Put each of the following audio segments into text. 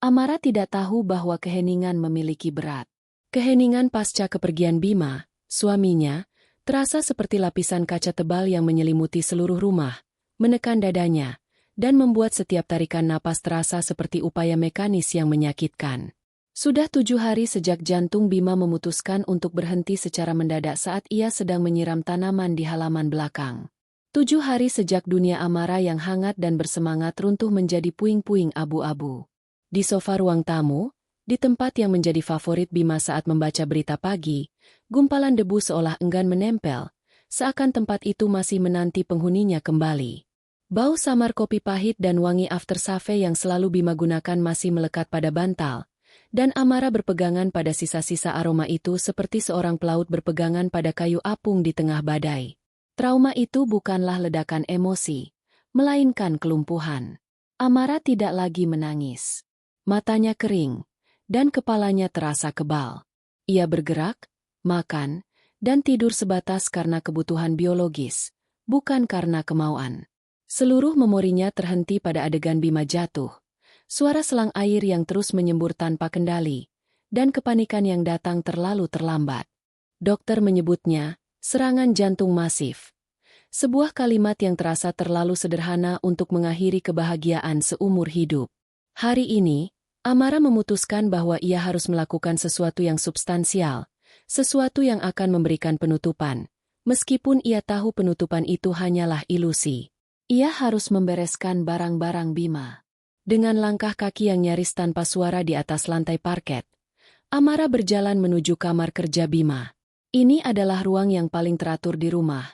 Amara tidak tahu bahwa keheningan memiliki berat. Keheningan pasca kepergian Bima, suaminya, terasa seperti lapisan kaca tebal yang menyelimuti seluruh rumah, menekan dadanya, dan membuat setiap tarikan napas terasa seperti upaya mekanis yang menyakitkan. Sudah 7 hari sejak jantung Bima memutuskan untuk berhenti secara mendadak saat ia sedang menyiram tanaman di halaman belakang. 7 hari sejak dunia Amara yang hangat dan bersemangat runtuh menjadi puing-puing abu-abu. Di sofa ruang tamu, di tempat yang menjadi favorit Bima saat membaca berita pagi, gumpalan debu seolah enggan menempel, seakan tempat itu masih menanti penghuninya kembali. Bau samar kopi pahit dan wangi aftershave yang selalu Bima gunakan masih melekat pada bantal, dan Amara berpegangan pada sisa-sisa aroma itu seperti seorang pelaut berpegangan pada kayu apung di tengah badai. Trauma itu bukanlah ledakan emosi, melainkan kelumpuhan. Amara tidak lagi menangis. Matanya kering, dan kepalanya terasa kebal. Ia bergerak, makan, dan tidur sebatas karena kebutuhan biologis, bukan karena kemauan. Seluruh memorinya terhenti pada adegan Bima jatuh, suara selang air yang terus menyembur tanpa kendali, dan kepanikan yang datang terlalu terlambat. Dokter menyebutnya serangan jantung masif. Sebuah kalimat yang terasa terlalu sederhana untuk mengakhiri kebahagiaan seumur hidup. Hari ini, Amara memutuskan bahwa ia harus melakukan sesuatu yang substansial, sesuatu yang akan memberikan penutupan, meskipun ia tahu penutupan itu hanyalah ilusi. Ia harus membereskan barang-barang Bima. Dengan langkah kaki yang nyaris tanpa suara di atas lantai parket, Amara berjalan menuju kamar kerja Bima. Ini adalah ruang yang paling teratur di rumah,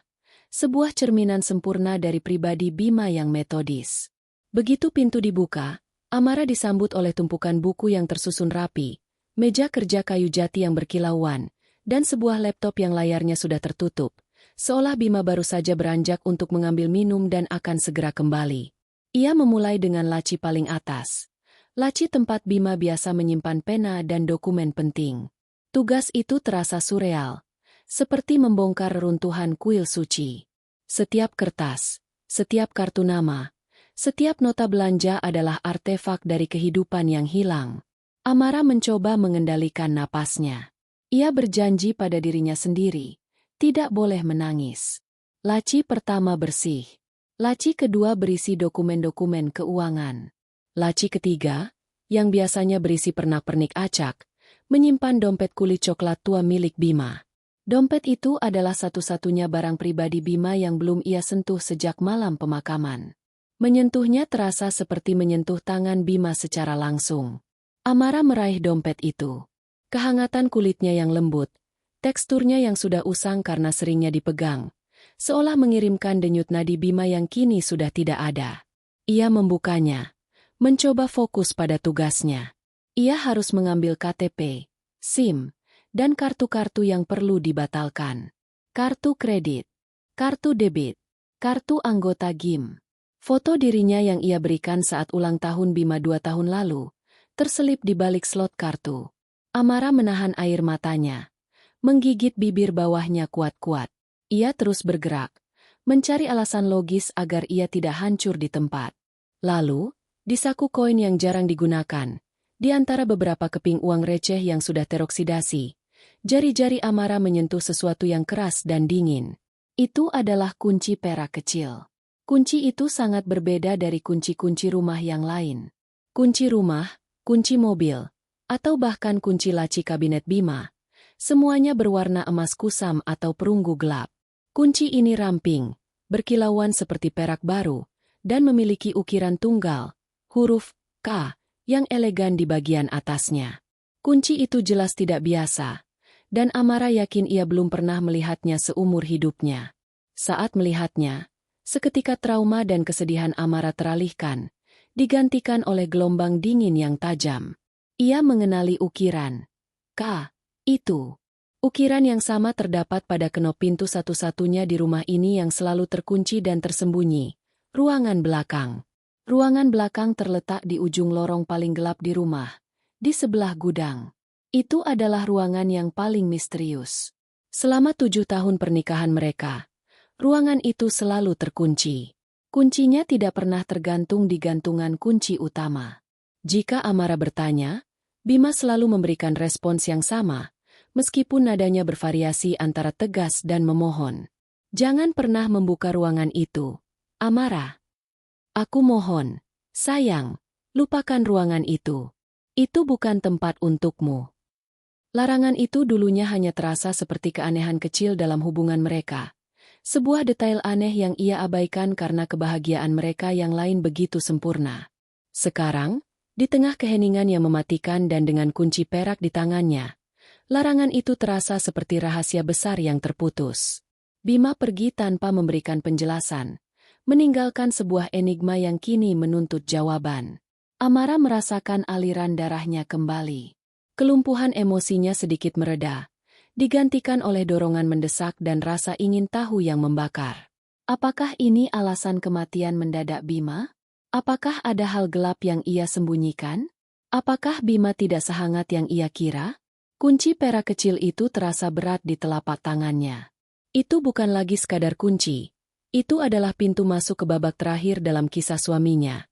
sebuah cerminan sempurna dari pribadi Bima yang metodis. Begitu pintu dibuka, Amara disambut oleh tumpukan buku yang tersusun rapi, meja kerja kayu jati yang berkilauan, dan sebuah laptop yang layarnya sudah tertutup, seolah Bima baru saja beranjak untuk mengambil minum dan akan segera kembali. Ia memulai dengan laci paling atas. Laci tempat Bima biasa menyimpan pena dan dokumen penting. Tugas itu terasa surreal, seperti membongkar reruntuhan kuil suci. Setiap kertas, setiap kartu nama, setiap nota belanja adalah artefak dari kehidupan yang hilang. Amara mencoba mengendalikan napasnya. Ia berjanji pada dirinya sendiri, tidak boleh menangis. Laci pertama bersih. Laci kedua berisi dokumen-dokumen keuangan. Laci ketiga, yang biasanya berisi pernak-pernik acak, menyimpan dompet kulit coklat tua milik Bima. Dompet itu adalah satu-satunya barang pribadi Bima yang belum ia sentuh sejak malam pemakaman. Menyentuhnya terasa seperti menyentuh tangan Bima secara langsung. Amara meraih dompet itu. Kehangatan kulitnya yang lembut, teksturnya yang sudah usang karena seringnya dipegang, seolah mengirimkan denyut nadi Bima yang kini sudah tidak ada. Ia membukanya, mencoba fokus pada tugasnya. Ia harus mengambil KTP, SIM, dan kartu-kartu yang perlu dibatalkan. Kartu kredit, kartu debit, kartu anggota GIM. Foto dirinya yang ia berikan saat ulang tahun Bima 2 tahun lalu, terselip di balik slot kartu. Amara menahan air matanya, menggigit bibir bawahnya kuat-kuat. Ia terus bergerak, mencari alasan logis agar ia tidak hancur di tempat. Lalu, di saku koin yang jarang digunakan, di antara beberapa keping uang receh yang sudah teroksidasi, jari-jari Amara menyentuh sesuatu yang keras dan dingin. Itu adalah kunci perak kecil. Kunci itu sangat berbeda dari kunci-kunci rumah yang lain. Kunci rumah, kunci mobil, atau bahkan kunci laci kabinet Bima, semuanya berwarna emas kusam atau perunggu gelap. Kunci ini ramping, berkilauan seperti perak baru, dan memiliki ukiran tunggal, huruf K, yang elegan di bagian atasnya. Kunci itu jelas tidak biasa, dan Amara yakin ia belum pernah melihatnya seumur hidupnya. Saat melihatnya, seketika trauma dan kesedihan Amara teralihkan, digantikan oleh gelombang dingin yang tajam. Ia mengenali ukiran K itu. Ukiran yang sama terdapat pada kenop pintu satu-satunya di rumah ini yang selalu terkunci dan tersembunyi, ruangan belakang. Ruangan belakang terletak di ujung lorong paling gelap di rumah, di sebelah gudang. Itu adalah ruangan yang paling misterius. Selama 7 tahun pernikahan mereka, ruangan itu selalu terkunci. Kuncinya tidak pernah tergantung di gantungan kunci utama. Jika Amara bertanya, Bima selalu memberikan respons yang sama, meskipun nadanya bervariasi antara tegas dan memohon. Jangan pernah membuka ruangan itu, Amara. Aku mohon, sayang, lupakan ruangan itu. Itu bukan tempat untukmu. Larangan itu dulunya hanya terasa seperti keanehan kecil dalam hubungan mereka. Sebuah detail aneh yang ia abaikan karena kebahagiaan mereka yang lain begitu sempurna. Sekarang, di tengah keheningan yang mematikan dan dengan kunci perak di tangannya, larangan itu terasa seperti rahasia besar yang terputus. Bima pergi tanpa memberikan penjelasan, meninggalkan sebuah enigma yang kini menuntut jawaban. Amara merasakan aliran darahnya kembali. Kelumpuhan emosinya sedikit mereda, digantikan oleh dorongan mendesak dan rasa ingin tahu yang membakar. Apakah ini alasan kematian mendadak Bima? Apakah ada hal gelap yang ia sembunyikan? Apakah Bima tidak sehangat yang ia kira? Kunci perak kecil itu terasa berat di telapak tangannya. Itu bukan lagi sekadar kunci. Itu adalah pintu masuk ke babak terakhir dalam kisah suaminya.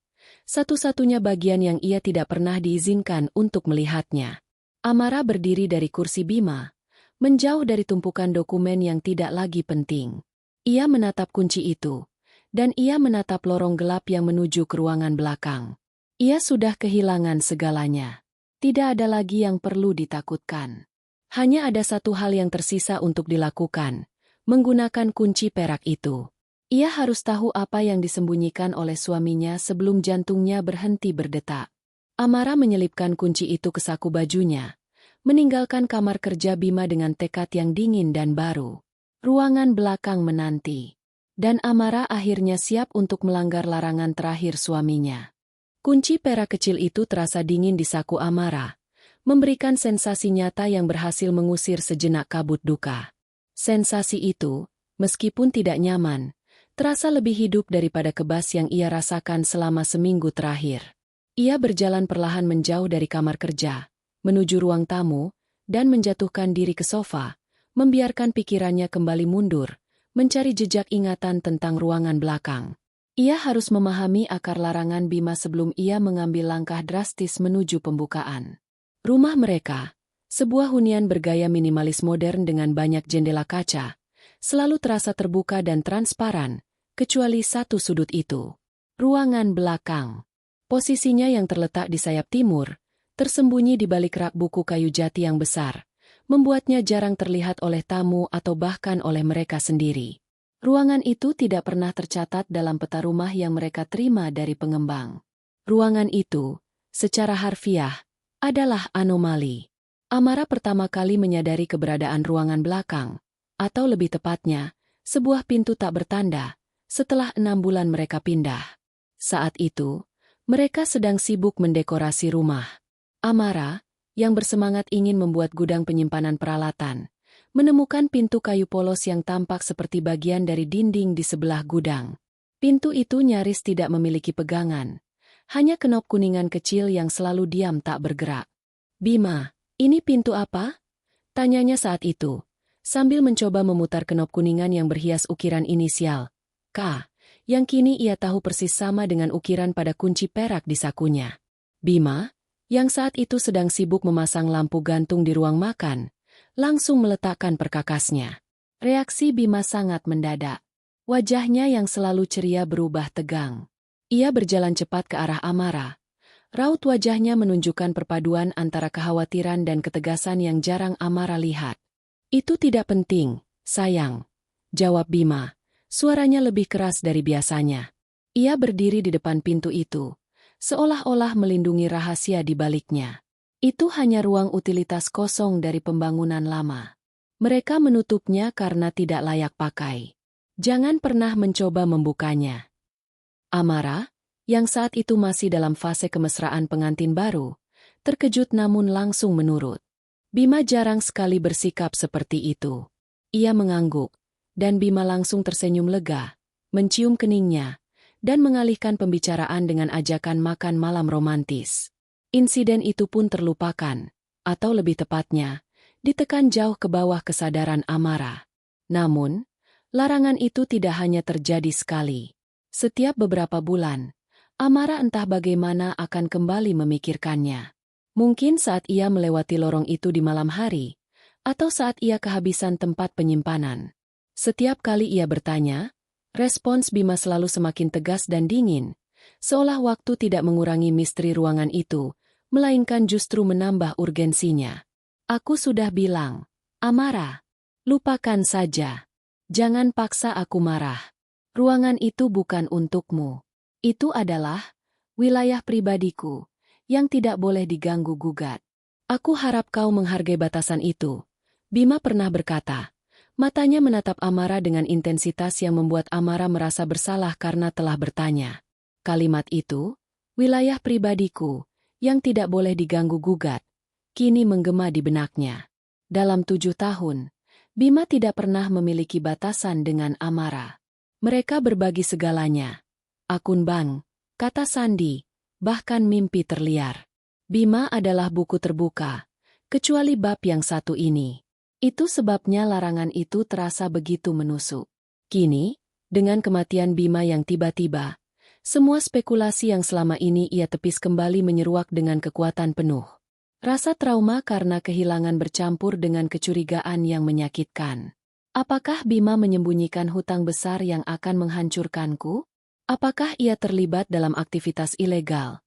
Satu-satunya bagian yang ia tidak pernah diizinkan untuk melihatnya. Amara berdiri dari kursi Bima, menjauh dari tumpukan dokumen yang tidak lagi penting. Ia menatap kunci itu, dan ia menatap lorong gelap yang menuju ke ruangan belakang. Ia sudah kehilangan segalanya. Tidak ada lagi yang perlu ditakutkan. Hanya ada satu hal yang tersisa untuk dilakukan, menggunakan kunci perak itu. Ia harus tahu apa yang disembunyikan oleh suaminya sebelum jantungnya berhenti berdetak. Amara menyelipkan kunci itu ke saku bajunya, meninggalkan kamar kerja Bima dengan tekad yang dingin dan baru. Ruangan belakang menanti. Dan Amara akhirnya siap untuk melanggar larangan terakhir suaminya. Kunci perak kecil itu terasa dingin di saku Amara, memberikan sensasi nyata yang berhasil mengusir sejenak kabut duka. Sensasi itu, meskipun tidak nyaman, terasa lebih hidup daripada kebas yang ia rasakan selama seminggu terakhir. Ia berjalan perlahan menjauh dari kamar kerja, menuju ruang tamu, dan menjatuhkan diri ke sofa, membiarkan pikirannya kembali mundur, mencari jejak ingatan tentang ruangan belakang. Ia harus memahami akar larangan Bima sebelum ia mengambil langkah drastis menuju pembukaan. Rumah mereka, sebuah hunian bergaya minimalis modern dengan banyak jendela kaca, selalu terasa terbuka dan transparan, kecuali satu sudut itu. Ruangan belakang. Posisinya yang terletak di sayap timur, tersembunyi di balik rak buku kayu jati yang besar, membuatnya jarang terlihat oleh tamu atau bahkan oleh mereka sendiri. Ruangan itu tidak pernah tercatat dalam peta rumah yang mereka terima dari pengembang. Ruangan itu, secara harfiah, adalah anomali. Amara pertama kali menyadari keberadaan ruangan belakang, atau lebih tepatnya, sebuah pintu tak bertanda, setelah 6 bulan mereka pindah. Saat itu, mereka sedang sibuk mendekorasi rumah. Amara, yang bersemangat ingin membuat gudang penyimpanan peralatan, menemukan pintu kayu polos yang tampak seperti bagian dari dinding di sebelah gudang. Pintu itu nyaris tidak memiliki pegangan, hanya kenop kuningan kecil yang selalu diam tak bergerak. "Bima, ini pintu apa?" tanyanya saat itu, sambil mencoba memutar kenop kuningan yang berhias ukiran inisial K, yang kini ia tahu persis sama dengan ukiran pada kunci perak di sakunya. Bima, yang saat itu sedang sibuk memasang lampu gantung di ruang makan, langsung meletakkan perkakasnya. Reaksi Bima sangat mendadak. Wajahnya yang selalu ceria berubah tegang. Ia berjalan cepat ke arah Amara. Raut wajahnya menunjukkan perpaduan antara kekhawatiran dan ketegasan yang jarang Amara lihat. "Itu tidak penting, sayang," jawab Bima. Suaranya lebih keras dari biasanya. Ia berdiri di depan pintu itu, seolah-olah melindungi rahasia di baliknya. Itu hanya ruang utilitas kosong dari pembangunan lama. Mereka menutupnya karena tidak layak pakai. Jangan pernah mencoba membukanya. Amara, yang saat itu masih dalam fase kemesraan pengantin baru, terkejut namun langsung menurut. Bima jarang sekali bersikap seperti itu. Ia mengangguk, dan Bima langsung tersenyum lega, mencium keningnya, dan mengalihkan pembicaraan dengan ajakan makan malam romantis. Insiden itu pun terlupakan, atau lebih tepatnya, ditekan jauh ke bawah kesadaran Amara. Namun, larangan itu tidak hanya terjadi sekali. Setiap beberapa bulan, Amara entah bagaimana akan kembali memikirkannya. Mungkin saat ia melewati lorong itu di malam hari, atau saat ia kehabisan tempat penyimpanan. Setiap kali ia bertanya, respons Bima selalu semakin tegas dan dingin, seolah waktu tidak mengurangi misteri ruangan itu, melainkan justru menambah urgensinya. Aku sudah bilang, Amara, lupakan saja. Jangan paksa aku marah. Ruangan itu bukan untukmu. Itu adalah wilayah pribadiku, yang tidak boleh diganggu-gugat. Aku harap kau menghargai batasan itu, Bima pernah berkata. Matanya menatap Amara dengan intensitas yang membuat Amara merasa bersalah karena telah bertanya. Kalimat itu, wilayah pribadiku, yang tidak boleh diganggu-gugat, kini menggema di benaknya. Dalam 7 tahun, Bima tidak pernah memiliki batasan dengan Amara. Mereka berbagi segalanya. Akun bank, kata sandi, bahkan mimpi terliar. Bima adalah buku terbuka, kecuali bab yang satu ini. Itu sebabnya larangan itu terasa begitu menusuk. Kini, dengan kematian Bima yang tiba-tiba, semua spekulasi yang selama ini ia tepis kembali menyeruak dengan kekuatan penuh. Rasa trauma karena kehilangan bercampur dengan kecurigaan yang menyakitkan. Apakah Bima menyembunyikan hutang besar yang akan menghancurkanku? Apakah ia terlibat dalam aktivitas ilegal?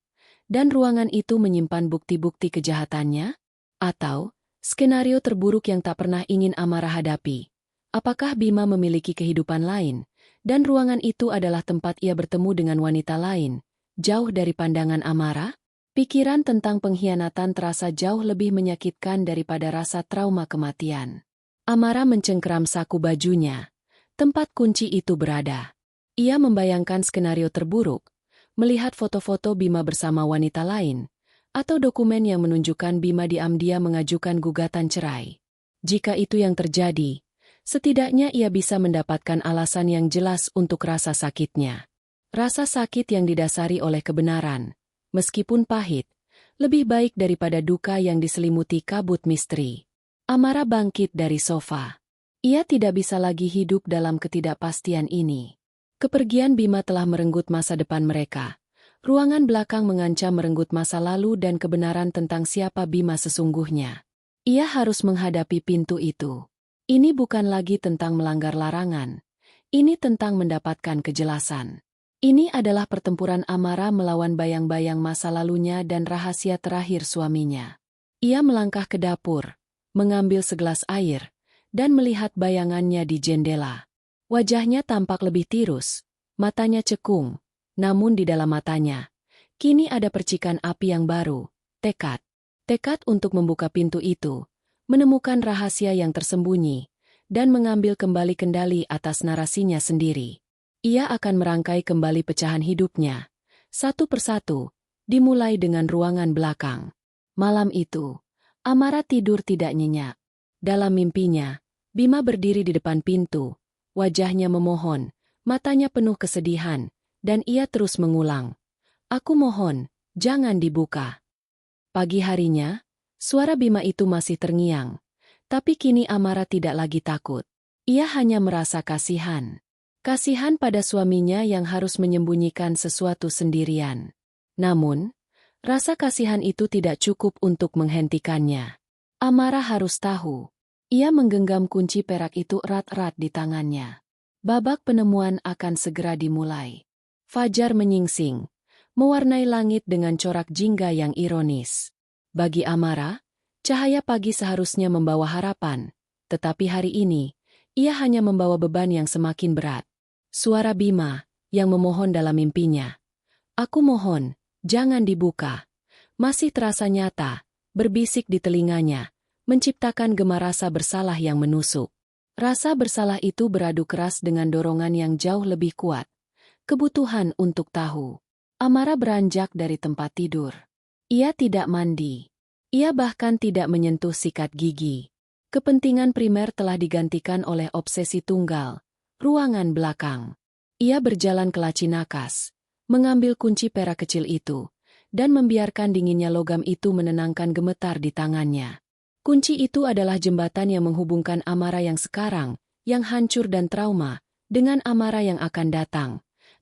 Dan ruangan itu menyimpan bukti-bukti kejahatannya? Atau skenario terburuk yang tak pernah ingin Amara hadapi. Apakah Bima memiliki kehidupan lain, dan ruangan itu adalah tempat ia bertemu dengan wanita lain, jauh dari pandangan Amara? Pikiran tentang pengkhianatan terasa jauh lebih menyakitkan daripada rasa trauma kematian. Amara mencengkeram saku bajunya. Tempat kunci itu berada. Ia membayangkan skenario terburuk, melihat foto-foto Bima bersama wanita lain, atau dokumen yang menunjukkan Bima diam-diam mengajukan gugatan cerai. Jika itu yang terjadi, setidaknya ia bisa mendapatkan alasan yang jelas untuk rasa sakitnya. Rasa sakit yang didasari oleh kebenaran, meskipun pahit, lebih baik daripada duka yang diselimuti kabut misteri. Amara bangkit dari sofa. Ia tidak bisa lagi hidup dalam ketidakpastian ini. Kepergian Bima telah merenggut masa depan mereka. Ruangan belakang mengancam merenggut masa lalu dan kebenaran tentang siapa Bima sesungguhnya. Ia harus menghadapi pintu itu. Ini bukan lagi tentang melanggar larangan. Ini tentang mendapatkan kejelasan. Ini adalah pertempuran Amara melawan bayang-bayang masa lalunya dan rahasia terakhir suaminya. Ia melangkah ke dapur, mengambil segelas air, dan melihat bayangannya di jendela. Wajahnya tampak lebih tirus, matanya cekung. Namun di dalam matanya, kini ada percikan api yang baru, tekad. Tekad untuk membuka pintu itu, menemukan rahasia yang tersembunyi, dan mengambil kembali kendali atas narasinya sendiri. Ia akan merangkai kembali pecahan hidupnya, satu persatu, dimulai dengan ruangan belakang. Malam itu, Amara tidur tidak nyenyak. Dalam mimpinya, Bima berdiri di depan pintu, wajahnya memohon, matanya penuh kesedihan, dan ia terus mengulang, "Aku mohon, jangan dibuka." Pagi harinya, suara Bima itu masih terngiang. Tapi kini Amara tidak lagi takut. Ia hanya merasa kasihan. Kasihan pada suaminya yang harus menyembunyikan sesuatu sendirian. Namun, rasa kasihan itu tidak cukup untuk menghentikannya. Amara harus tahu. Ia menggenggam kunci perak itu erat-erat di tangannya. Babak penemuan akan segera dimulai. Fajar menyingsing, mewarnai langit dengan corak jingga yang ironis. Bagi Amara, cahaya pagi seharusnya membawa harapan, tetapi hari ini, ia hanya membawa beban yang semakin berat. Suara Bima, yang memohon dalam mimpinya, "Aku mohon, jangan dibuka," masih terasa nyata, berbisik di telinganya, menciptakan gema rasa bersalah yang menusuk. Rasa bersalah itu beradu keras dengan dorongan yang jauh lebih kuat. Kebutuhan untuk tahu. Amara beranjak dari tempat tidur. Ia tidak mandi. Ia bahkan tidak menyentuh sikat gigi. Kepentingan primer telah digantikan oleh obsesi tunggal, ruangan belakang. Ia berjalan ke laci nakas, mengambil kunci perak kecil itu, dan membiarkan dinginnya logam itu menenangkan gemetar di tangannya. Kunci itu adalah jembatan yang menghubungkan Amara yang sekarang, yang hancur dan trauma, dengan Amara yang akan datang.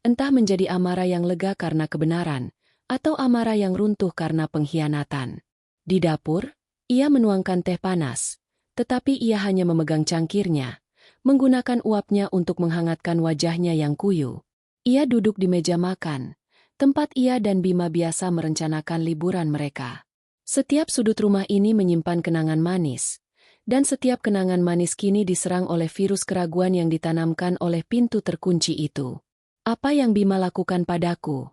Entah menjadi Amara yang lega karena kebenaran, atau Amara yang runtuh karena pengkhianatan. Di dapur, ia menuangkan teh panas, tetapi ia hanya memegang cangkirnya, menggunakan uapnya untuk menghangatkan wajahnya yang kuyu. Ia duduk di meja makan, tempat ia dan Bima biasa merencanakan liburan mereka. Setiap sudut rumah ini menyimpan kenangan manis, dan setiap kenangan manis kini diserang oleh virus keraguan yang ditanamkan oleh pintu terkunci itu. Apa yang Bima lakukan padaku?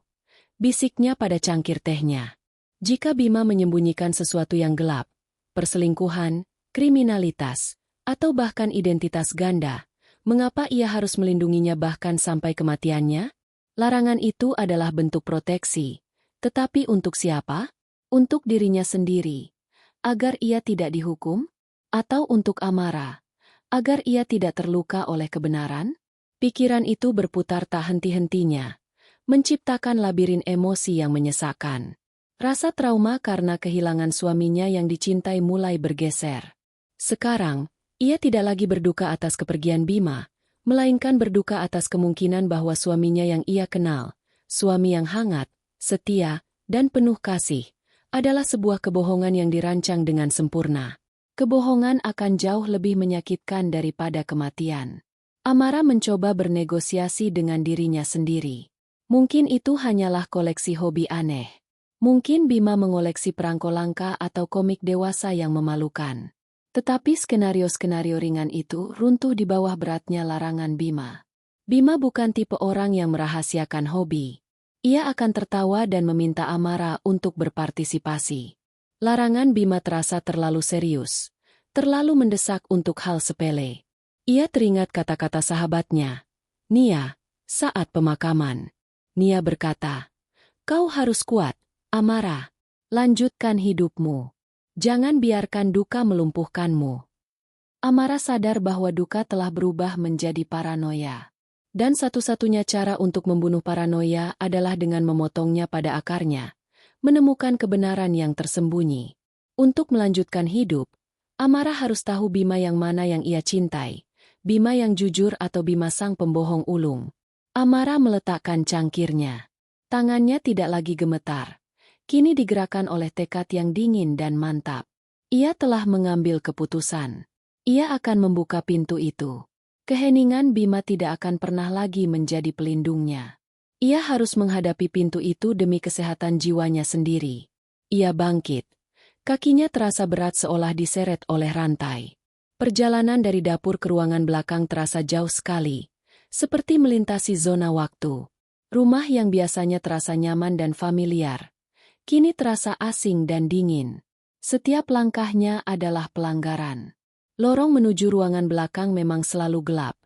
Bisiknya pada cangkir tehnya. Jika Bima menyembunyikan sesuatu yang gelap, perselingkuhan, kriminalitas, atau bahkan identitas ganda, mengapa ia harus melindunginya bahkan sampai kematiannya? Larangan itu adalah bentuk proteksi. Tetapi untuk siapa? Untuk dirinya sendiri. Agar ia tidak dihukum? Atau untuk Amara? Agar ia tidak terluka oleh kebenaran? Pikiran itu berputar tak henti-hentinya, menciptakan labirin emosi yang menyesakkan. Rasa trauma karena kehilangan suaminya yang dicintai mulai bergeser. Sekarang, ia tidak lagi berduka atas kepergian Bima, melainkan berduka atas kemungkinan bahwa suaminya yang ia kenal, suami yang hangat, setia, dan penuh kasih, adalah sebuah kebohongan yang dirancang dengan sempurna. Kebohongan akan jauh lebih menyakitkan daripada kematian. Amara mencoba bernegosiasi dengan dirinya sendiri. Mungkin itu hanyalah koleksi hobi aneh. Mungkin Bima mengoleksi perangko langka atau komik dewasa yang memalukan. Tetapi skenario-skenario ringan itu runtuh di bawah beratnya larangan Bima. Bima bukan tipe orang yang merahasiakan hobi. Ia akan tertawa dan meminta Amara untuk berpartisipasi. Larangan Bima terasa terlalu serius, terlalu mendesak untuk hal sepele. Ia teringat kata-kata sahabatnya, Nia, saat pemakaman. Nia berkata, "Kau harus kuat, Amara. Lanjutkan hidupmu. Jangan biarkan duka melumpuhkanmu." Amara sadar bahwa duka telah berubah menjadi paranoia. Dan satu-satunya cara untuk membunuh paranoia adalah dengan memotongnya pada akarnya, menemukan kebenaran yang tersembunyi. Untuk melanjutkan hidup, Amara harus tahu Bima yang mana yang ia cintai. Bima yang jujur atau Bima sang pembohong ulung. Amara meletakkan cangkirnya. Tangannya tidak lagi gemetar. Kini digerakkan oleh tekad yang dingin dan mantap. Ia telah mengambil keputusan. Ia akan membuka pintu itu. Keheningan Bima tidak akan pernah lagi menjadi pelindungnya. Ia harus menghadapi pintu itu demi kesehatan jiwanya sendiri. Ia bangkit. Kakinya terasa berat seolah diseret oleh rantai. Perjalanan dari dapur ke ruangan belakang terasa jauh sekali, seperti melintasi zona waktu. Rumah yang biasanya terasa nyaman dan familiar, kini terasa asing dan dingin. Setiap langkahnya adalah pelanggaran. Lorong menuju ruangan belakang memang selalu gelap,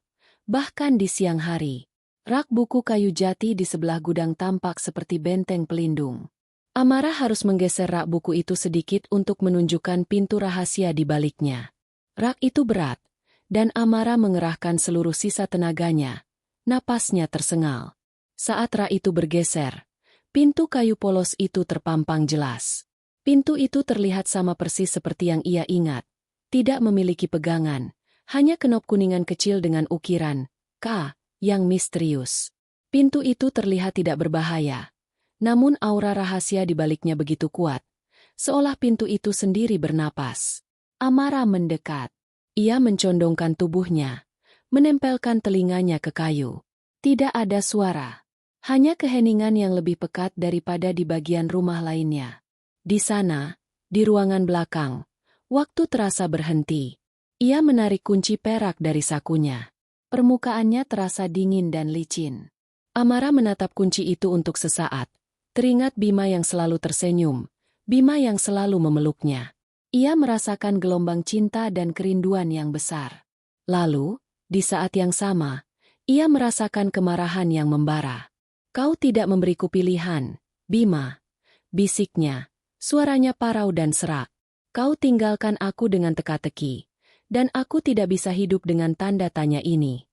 bahkan di siang hari. Rak buku kayu jati di sebelah gudang tampak seperti benteng pelindung. Amara harus menggeser rak buku itu sedikit untuk menunjukkan pintu rahasia di baliknya. Rak itu berat, dan Amara mengerahkan seluruh sisa tenaganya. Napasnya tersengal. Saat rak itu bergeser, pintu kayu polos itu terpampang jelas. Pintu itu terlihat sama persis seperti yang ia ingat. Tidak memiliki pegangan, hanya kenop kuningan kecil dengan ukiran K yang misterius. Pintu itu terlihat tidak berbahaya, namun aura rahasia di baliknya begitu kuat, seolah pintu itu sendiri bernapas. Amara mendekat. Ia mencondongkan tubuhnya, menempelkan telinganya ke kayu. Tidak ada suara, hanya keheningan yang lebih pekat daripada di bagian rumah lainnya. Di sana, di ruangan belakang, waktu terasa berhenti. Ia menarik kunci perak dari sakunya. Permukaannya terasa dingin dan licin. Amara menatap kunci itu untuk sesaat. Teringat Bima yang selalu tersenyum, Bima yang selalu memeluknya. Ia merasakan gelombang cinta dan kerinduan yang besar. Lalu, di saat yang sama, ia merasakan kemarahan yang membara. "Kau tidak memberiku pilihan, Bima," bisiknya, suaranya parau dan serak. "Kau tinggalkan aku dengan teka-teki, dan aku tidak bisa hidup dengan tanda tanya ini."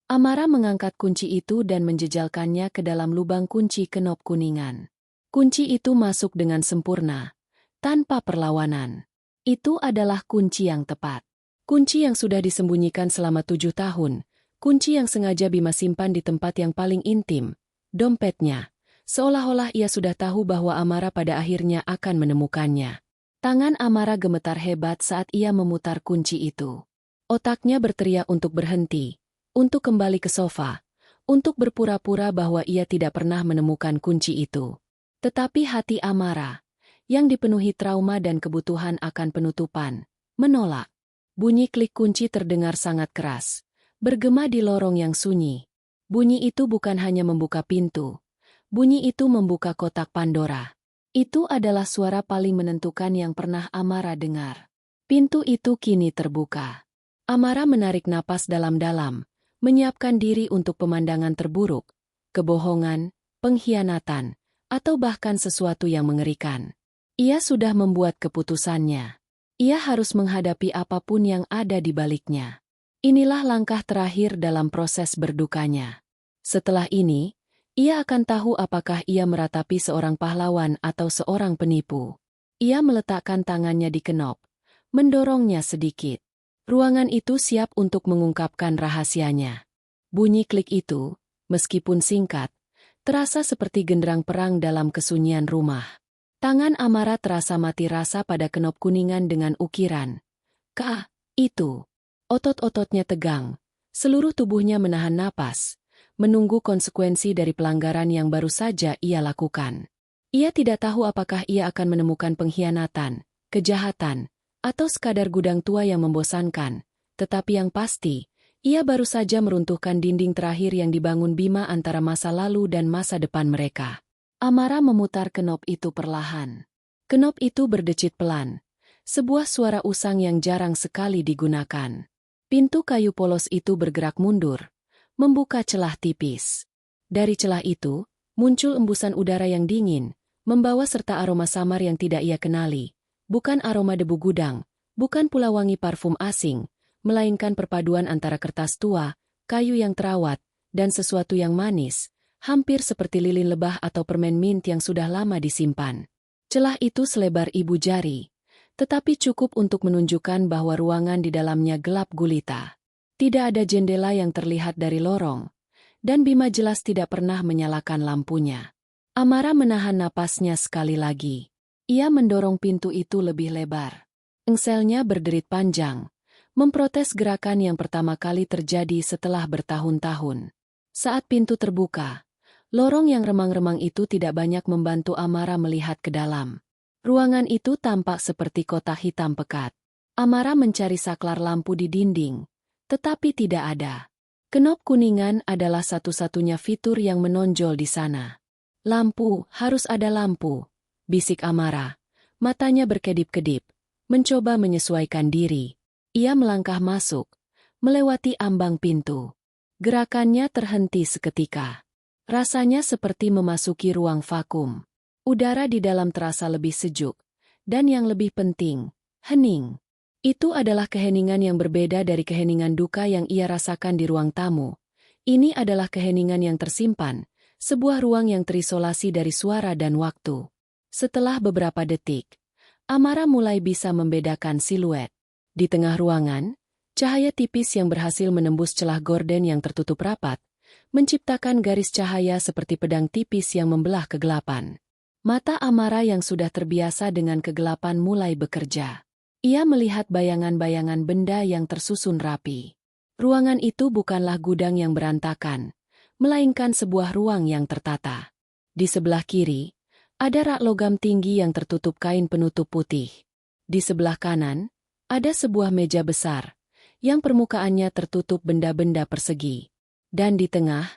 Amara mengangkat kunci itu dan menjejalkannya ke dalam lubang kunci kenop kuningan. Kunci itu masuk dengan sempurna, tanpa perlawanan. Itu adalah kunci yang tepat. Kunci yang sudah disembunyikan selama 7 tahun, kunci yang sengaja Bima simpan di tempat yang paling intim, dompetnya. Seolah-olah ia sudah tahu bahwa Amara pada akhirnya akan menemukannya. Tangan Amara gemetar hebat saat ia memutar kunci itu. Otaknya berteriak untuk berhenti, untuk kembali ke sofa, untuk berpura-pura bahwa ia tidak pernah menemukan kunci itu. Tetapi hati Amara, yang dipenuhi trauma dan kebutuhan akan penutupan, menolak. Bunyi klik kunci terdengar sangat keras, bergema di lorong yang sunyi. Bunyi itu bukan hanya membuka pintu. Bunyi itu membuka kotak Pandora. Itu adalah suara paling menentukan yang pernah Amara dengar. Pintu itu kini terbuka. Amara menarik napas dalam-dalam, menyiapkan diri untuk pemandangan terburuk, kebohongan, pengkhianatan, atau bahkan sesuatu yang mengerikan. Ia sudah membuat keputusannya. Ia harus menghadapi apapun yang ada di baliknya. Inilah langkah terakhir dalam proses berdukanya. Setelah ini, ia akan tahu apakah ia meratapi seorang pahlawan atau seorang penipu. Ia meletakkan tangannya di kenop, mendorongnya sedikit. Ruangan itu siap untuk mengungkapkan rahasianya. Bunyi klik itu, meskipun singkat, terasa seperti genderang perang dalam kesunyian rumah. Tangan Amara terasa mati rasa pada kenop kuningan dengan ukiran. Itu. Otot-ototnya tegang, seluruh tubuhnya menahan napas, menunggu konsekuensi dari pelanggaran yang baru saja ia lakukan. Ia tidak tahu apakah ia akan menemukan pengkhianatan, kejahatan, atau sekadar gudang tua yang membosankan, tetapi yang pasti, ia baru saja meruntuhkan dinding terakhir yang dibangun Bima antara masa lalu dan masa depan mereka. Amara memutar kenop itu perlahan. Kenop itu berdecit pelan, sebuah suara usang yang jarang sekali digunakan. Pintu kayu polos itu bergerak mundur, membuka celah tipis. Dari celah itu, muncul embusan udara yang dingin, membawa serta aroma samar yang tidak ia kenali. Bukan aroma debu gudang, bukan pula wangi parfum asing, melainkan perpaduan antara kertas tua, kayu yang terawat, dan sesuatu yang manis, hampir seperti lilin lebah atau permen mint yang sudah lama disimpan. Celah itu selebar ibu jari, tetapi cukup untuk menunjukkan bahwa ruangan di dalamnya gelap gulita. Tidak ada jendela yang terlihat dari lorong, dan Bima jelas tidak pernah menyalakan lampunya. Amara menahan napasnya sekali lagi. Ia mendorong pintu itu lebih lebar. Engselnya berderit panjang, memprotes gerakan yang pertama kali terjadi setelah bertahun-tahun. Saat pintu terbuka, lorong yang remang-remang itu tidak banyak membantu Amara melihat ke dalam. Ruangan itu tampak seperti kotak hitam pekat. Amara mencari saklar lampu di dinding, tetapi tidak ada. Kenop kuningan adalah satu-satunya fitur yang menonjol di sana. Lampu, harus ada lampu, bisik Amara. Matanya berkedip-kedip, mencoba menyesuaikan diri. Ia melangkah masuk, melewati ambang pintu. Gerakannya terhenti seketika. Rasanya seperti memasuki ruang vakum. Udara di dalam terasa lebih sejuk, dan yang lebih penting, hening. Itu adalah keheningan yang berbeda dari keheningan duka yang ia rasakan di ruang tamu. Ini adalah keheningan yang tersimpan, sebuah ruang yang terisolasi dari suara dan waktu. Setelah beberapa detik, Amara mulai bisa membedakan siluet. Di tengah ruangan, cahaya tipis yang berhasil menembus celah gorden yang tertutup rapat, menciptakan garis cahaya seperti pedang tipis yang membelah kegelapan. Mata Amara yang sudah terbiasa dengan kegelapan mulai bekerja. Ia melihat bayangan-bayangan benda yang tersusun rapi. Ruangan itu bukanlah gudang yang berantakan, melainkan sebuah ruang yang tertata. Di sebelah kiri, ada rak logam tinggi yang tertutup kain penutup putih. Di sebelah kanan, ada sebuah meja besar, yang permukaannya tertutup benda-benda persegi. Dan di tengah,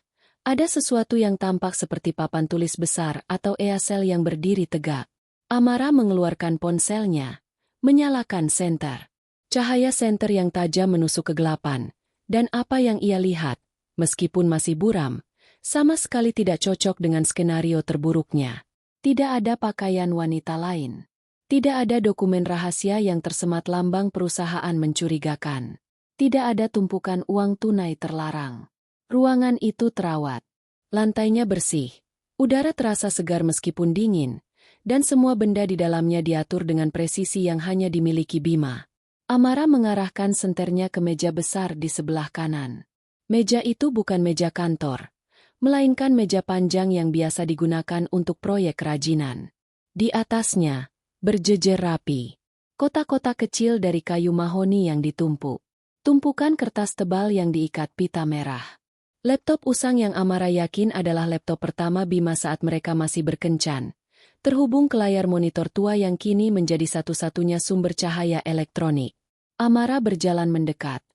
ada sesuatu yang tampak seperti papan tulis besar atau easel yang berdiri tegak. Amara mengeluarkan ponselnya, menyalakan senter. Cahaya senter yang tajam menusuk kegelapan, dan apa yang ia lihat, meskipun masih buram, sama sekali tidak cocok dengan skenario terburuknya. Tidak ada pakaian wanita lain. Tidak ada dokumen rahasia yang tersemat lambang perusahaan mencurigakan. Tidak ada tumpukan uang tunai terlarang. Ruangan itu terawat. Lantainya bersih. Udara terasa segar meskipun dingin. Dan semua benda di dalamnya diatur dengan presisi yang hanya dimiliki Bima. Amara mengarahkan senternya ke meja besar di sebelah kanan. Meja itu bukan meja kantor, melainkan meja panjang yang biasa digunakan untuk proyek kerajinan. Di atasnya, berjejer rapi, kotak-kotak kecil dari kayu mahoni yang ditumpuk. Tumpukan kertas tebal yang diikat pita merah. Laptop usang yang Amara yakin adalah laptop pertama Bima saat mereka masih berkencan, terhubung ke layar monitor tua yang kini menjadi satu-satunya sumber cahaya elektronik. Amara berjalan mendekat.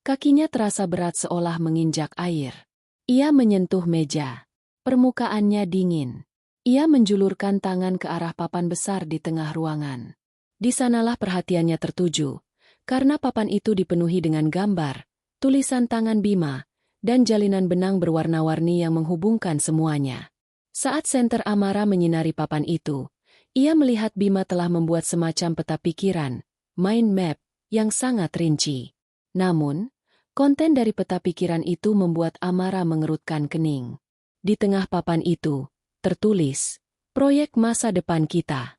Kakinya terasa berat seolah menginjak air. Ia menyentuh meja. Permukaannya dingin. Ia menjulurkan tangan ke arah papan besar di tengah ruangan. Di sanalah perhatiannya tertuju, karena papan itu dipenuhi dengan gambar, tulisan tangan Bima, dan jalinan benang berwarna-warni yang menghubungkan semuanya. Saat senter Amara menyinari papan itu, ia melihat Bima telah membuat semacam peta pikiran, mind map, yang sangat rinci. Namun, konten dari peta pikiran itu membuat Amara mengerutkan kening. Di tengah papan itu, tertulis, "Proyek masa depan kita."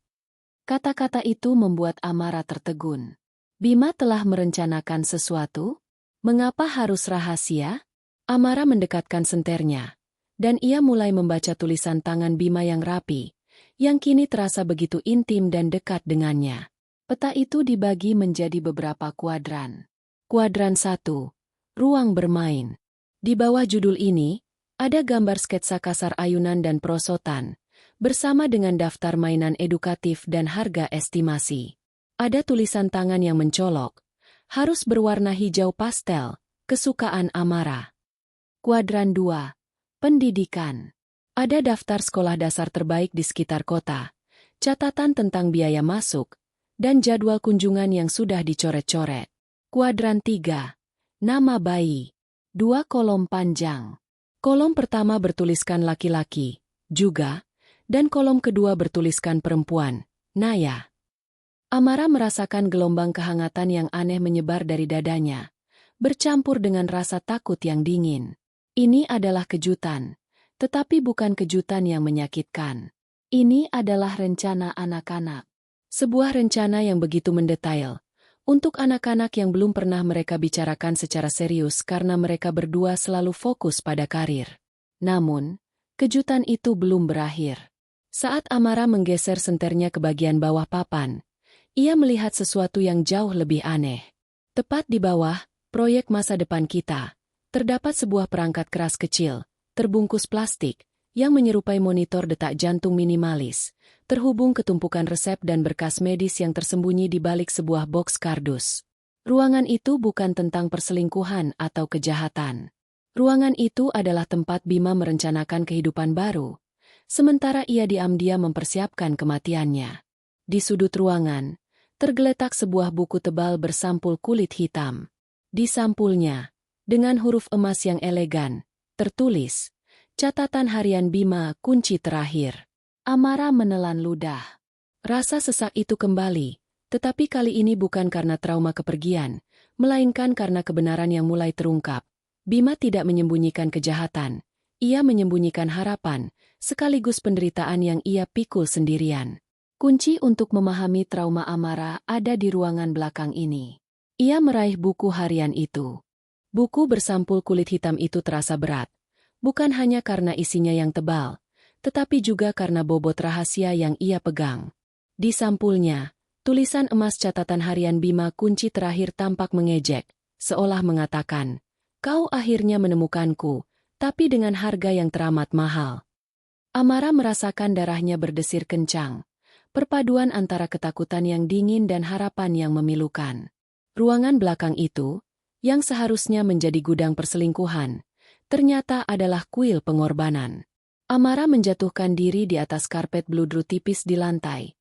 Kata-kata itu membuat Amara tertegun. Bima telah merencanakan sesuatu? Mengapa harus rahasia? Amara mendekatkan senternya, dan ia mulai membaca tulisan tangan Bima yang rapi, yang kini terasa begitu intim dan dekat dengannya. Peta itu dibagi menjadi beberapa kuadran. Kuadran 1. Ruang bermain. Di bawah judul ini, ada gambar sketsa kasar ayunan dan perosotan, bersama dengan daftar mainan edukatif dan harga estimasi. Ada tulisan tangan yang mencolok, harus berwarna hijau pastel, kesukaan Amara. Kuadran 2. Pendidikan. Ada daftar sekolah dasar terbaik di sekitar kota, catatan tentang biaya masuk, dan jadwal kunjungan yang sudah dicoret-coret. Kuadran 3. Nama bayi. 2 kolom panjang. Kolom pertama bertuliskan laki-laki, juga, dan kolom kedua bertuliskan perempuan, Naya. Amara merasakan gelombang kehangatan yang aneh menyebar dari dadanya, bercampur dengan rasa takut yang dingin. Ini adalah kejutan, tetapi bukan kejutan yang menyakitkan. Ini adalah rencana anak-anak. Sebuah rencana yang begitu mendetail, untuk anak-anak yang belum pernah mereka bicarakan secara serius karena mereka berdua selalu fokus pada karir. Namun, kejutan itu belum berakhir. Saat Amara menggeser senternya ke bagian bawah papan, ia melihat sesuatu yang jauh lebih aneh. Tepat di bawah, proyek masa depan kita, terdapat sebuah perangkat keras kecil, terbungkus plastik, yang menyerupai monitor detak jantung minimalis, terhubung ke tumpukan resep dan berkas medis yang tersembunyi di balik sebuah boks kardus. Ruangan itu bukan tentang perselingkuhan atau kejahatan. Ruangan itu adalah tempat Bima merencanakan kehidupan baru, sementara ia diam-diam mempersiapkan kematiannya. Di sudut ruangan, tergeletak sebuah buku tebal bersampul kulit hitam. Di sampulnya, dengan huruf emas yang elegan, tertulis, "Catatan harian Bima, kunci terakhir." Amara menelan ludah. Rasa sesak itu kembali, tetapi kali ini bukan karena trauma kepergian, melainkan karena kebenaran yang mulai terungkap. Bima tidak menyembunyikan kejahatan, ia menyembunyikan harapan, sekaligus penderitaan yang ia pikul sendirian. Kunci untuk memahami trauma Amara ada di ruangan belakang ini. Ia meraih buku harian itu. Buku bersampul kulit hitam itu terasa berat, bukan hanya karena isinya yang tebal, tetapi juga karena bobot rahasia yang ia pegang. Di sampulnya, tulisan emas catatan harian Bima kunci terakhir tampak mengejek, seolah mengatakan, "Kau akhirnya menemukanku, tapi dengan harga yang teramat mahal." Amara merasakan darahnya berdesir kencang, perpaduan antara ketakutan yang dingin dan harapan yang memilukan. Ruangan belakang itu, yang seharusnya menjadi gudang perselingkuhan, ternyata adalah kuil pengorbanan. Amara menjatuhkan diri di atas karpet bludru tipis di lantai,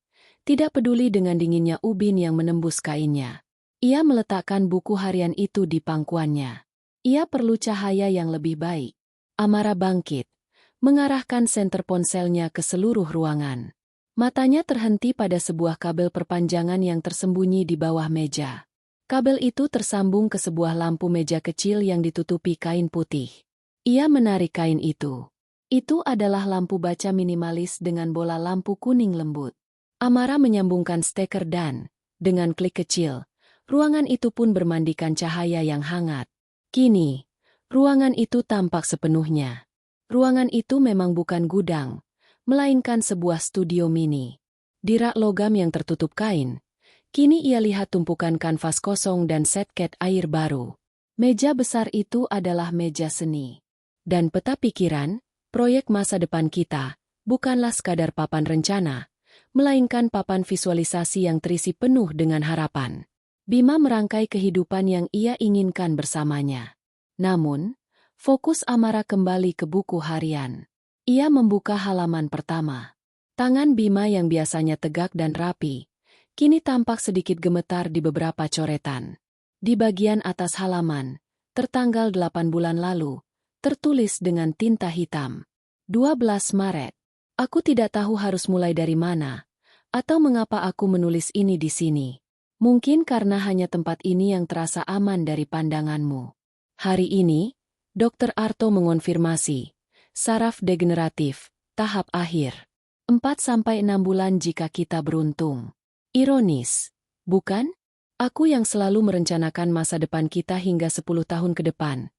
tidak peduli dengan dinginnya ubin yang menembus kainnya. Ia meletakkan buku harian itu di pangkuannya. Ia perlu cahaya yang lebih baik. Amara bangkit, mengarahkan senter ponselnya ke seluruh ruangan. Matanya terhenti pada sebuah kabel perpanjangan yang tersembunyi di bawah meja. Kabel itu tersambung ke sebuah lampu meja kecil yang ditutupi kain putih. Ia menarik kain itu. Itu adalah lampu baca minimalis dengan bola lampu kuning lembut. Amara menyambungkan steker dan, dengan klik kecil, ruangan itu pun bermandikan cahaya yang hangat. Kini, ruangan itu tampak sepenuhnya. Ruangan itu memang bukan gudang, melainkan sebuah studio mini. Di rak logam yang tertutup kain, kini ia lihat tumpukan kanvas kosong dan set cat air baru. Meja besar itu adalah meja seni. Dan peta pikiran, proyek masa depan kita, bukanlah sekadar papan rencana, melainkan papan visualisasi yang terisi penuh dengan harapan. Bima merangkai kehidupan yang ia inginkan bersamanya. Namun, fokus Amara kembali ke buku harian. Ia membuka halaman pertama. Tangan Bima yang biasanya tegak dan rapi, kini tampak sedikit gemetar di beberapa coretan. Di bagian atas halaman, tertanggal 8 bulan lalu, tertulis dengan tinta hitam. 12 Maret. Aku tidak tahu harus mulai dari mana, atau mengapa aku menulis ini di sini. Mungkin karena hanya tempat ini yang terasa aman dari pandanganmu. Hari ini, Dr. Arto mengonfirmasi, saraf degeneratif, tahap akhir. 4-6 bulan jika kita beruntung. Ironis, bukan? Aku yang selalu merencanakan masa depan kita hingga 10 tahun ke depan,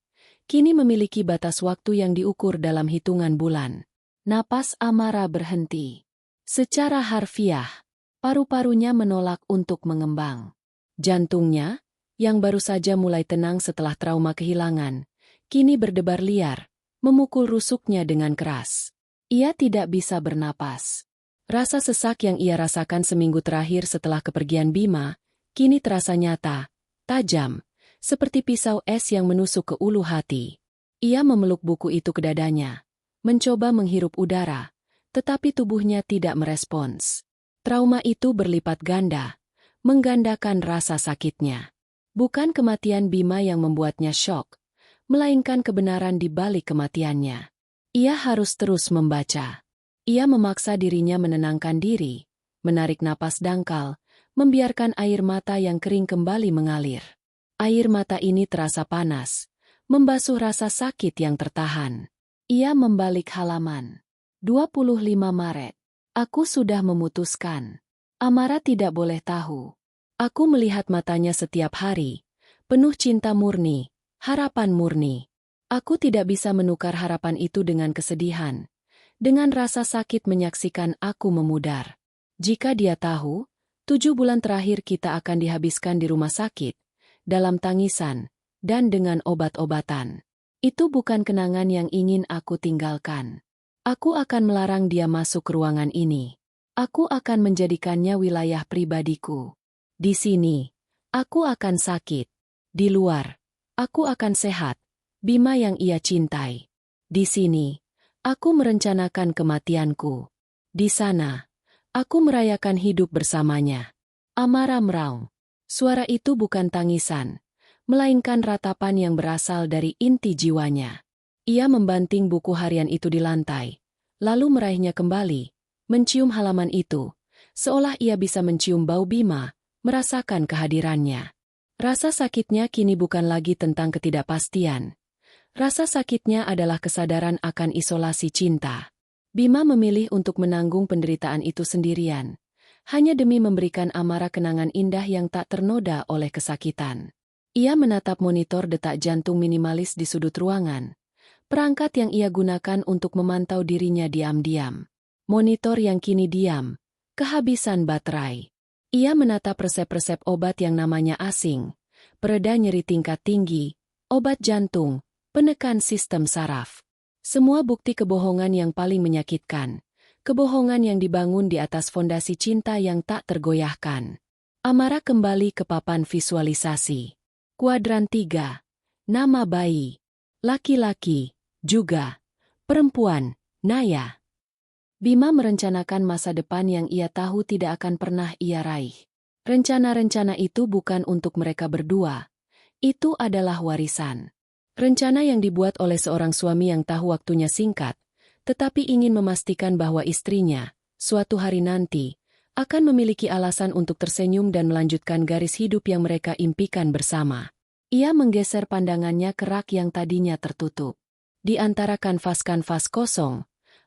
kini memiliki batas waktu yang diukur dalam hitungan bulan. Napas Amara berhenti. Secara harfiah, paru-parunya menolak untuk mengembang. Jantungnya, yang baru saja mulai tenang setelah trauma kehilangan, kini berdebar liar, memukul rusuknya dengan keras. Ia tidak bisa bernapas. Rasa sesak yang ia rasakan seminggu terakhir setelah kepergian Bima, kini terasa nyata, tajam, seperti pisau es yang menusuk ke ulu hati. Ia memeluk buku itu ke dadanya, mencoba menghirup udara, tetapi tubuhnya tidak merespons. Trauma itu berlipat ganda, menggandakan rasa sakitnya. Bukan kematian Bima yang membuatnya syok, melainkan kebenaran di balik kematiannya. Ia harus terus membaca. Ia memaksa dirinya menenangkan diri, menarik napas dangkal, membiarkan air mata yang kering kembali mengalir. Air mata ini terasa panas, membasuh rasa sakit yang tertahan. Ia membalik halaman. 25 Maret. Aku sudah memutuskan. Amara tidak boleh tahu. Aku melihat matanya setiap hari, penuh cinta murni, harapan murni. Aku tidak bisa menukar harapan itu dengan kesedihan, dengan rasa sakit menyaksikan aku memudar. Jika dia tahu, 7 bulan terakhir kita akan dihabiskan di rumah sakit, dalam tangisan, dan dengan obat-obatan. Itu bukan kenangan yang ingin aku tinggalkan. Aku akan melarang dia masuk ke ruangan ini. Aku akan menjadikannya wilayah pribadiku. Di sini, aku akan sakit. Di luar, aku akan sehat. Bima yang ia cintai. Di sini, aku merencanakan kematianku. Di sana, aku merayakan hidup bersamanya. Amara meraung. Suara itu bukan tangisan, melainkan ratapan yang berasal dari inti jiwanya. Ia membanting buku harian itu di lantai, lalu meraihnya kembali, mencium halaman itu, seolah ia bisa mencium bau Bima, merasakan kehadirannya. Rasa sakitnya kini bukan lagi tentang ketidakpastian. Rasa sakitnya adalah kesadaran akan isolasi cinta. Bima memilih untuk menanggung penderitaan itu sendirian, hanya demi memberikan Amara kenangan indah yang tak ternoda oleh kesakitan. Ia menatap monitor detak jantung minimalis di sudut ruangan, perangkat yang ia gunakan untuk memantau dirinya diam-diam. Monitor yang kini diam, kehabisan baterai. Ia menatap resep-resep obat yang namanya asing, pereda nyeri tingkat tinggi, obat jantung, penekan sistem saraf. Semua bukti kebohongan yang paling menyakitkan. Kebohongan yang dibangun di atas fondasi cinta yang tak tergoyahkan. Amara kembali ke papan visualisasi. Kuadran 3. Nama bayi. Laki-laki. Juga. Perempuan. Naya. Bima merencanakan masa depan yang ia tahu tidak akan pernah ia raih. Rencana-rencana itu bukan untuk mereka berdua. Itu adalah warisan. Rencana yang dibuat oleh seorang suami yang tahu waktunya singkat, tetapi ingin memastikan bahwa istrinya, suatu hari nanti, akan memiliki alasan untuk tersenyum dan melanjutkan garis hidup yang mereka impikan bersama. Ia menggeser pandangannya ke rak yang tadinya tertutup. Di antara kanvas-kanvas kosong,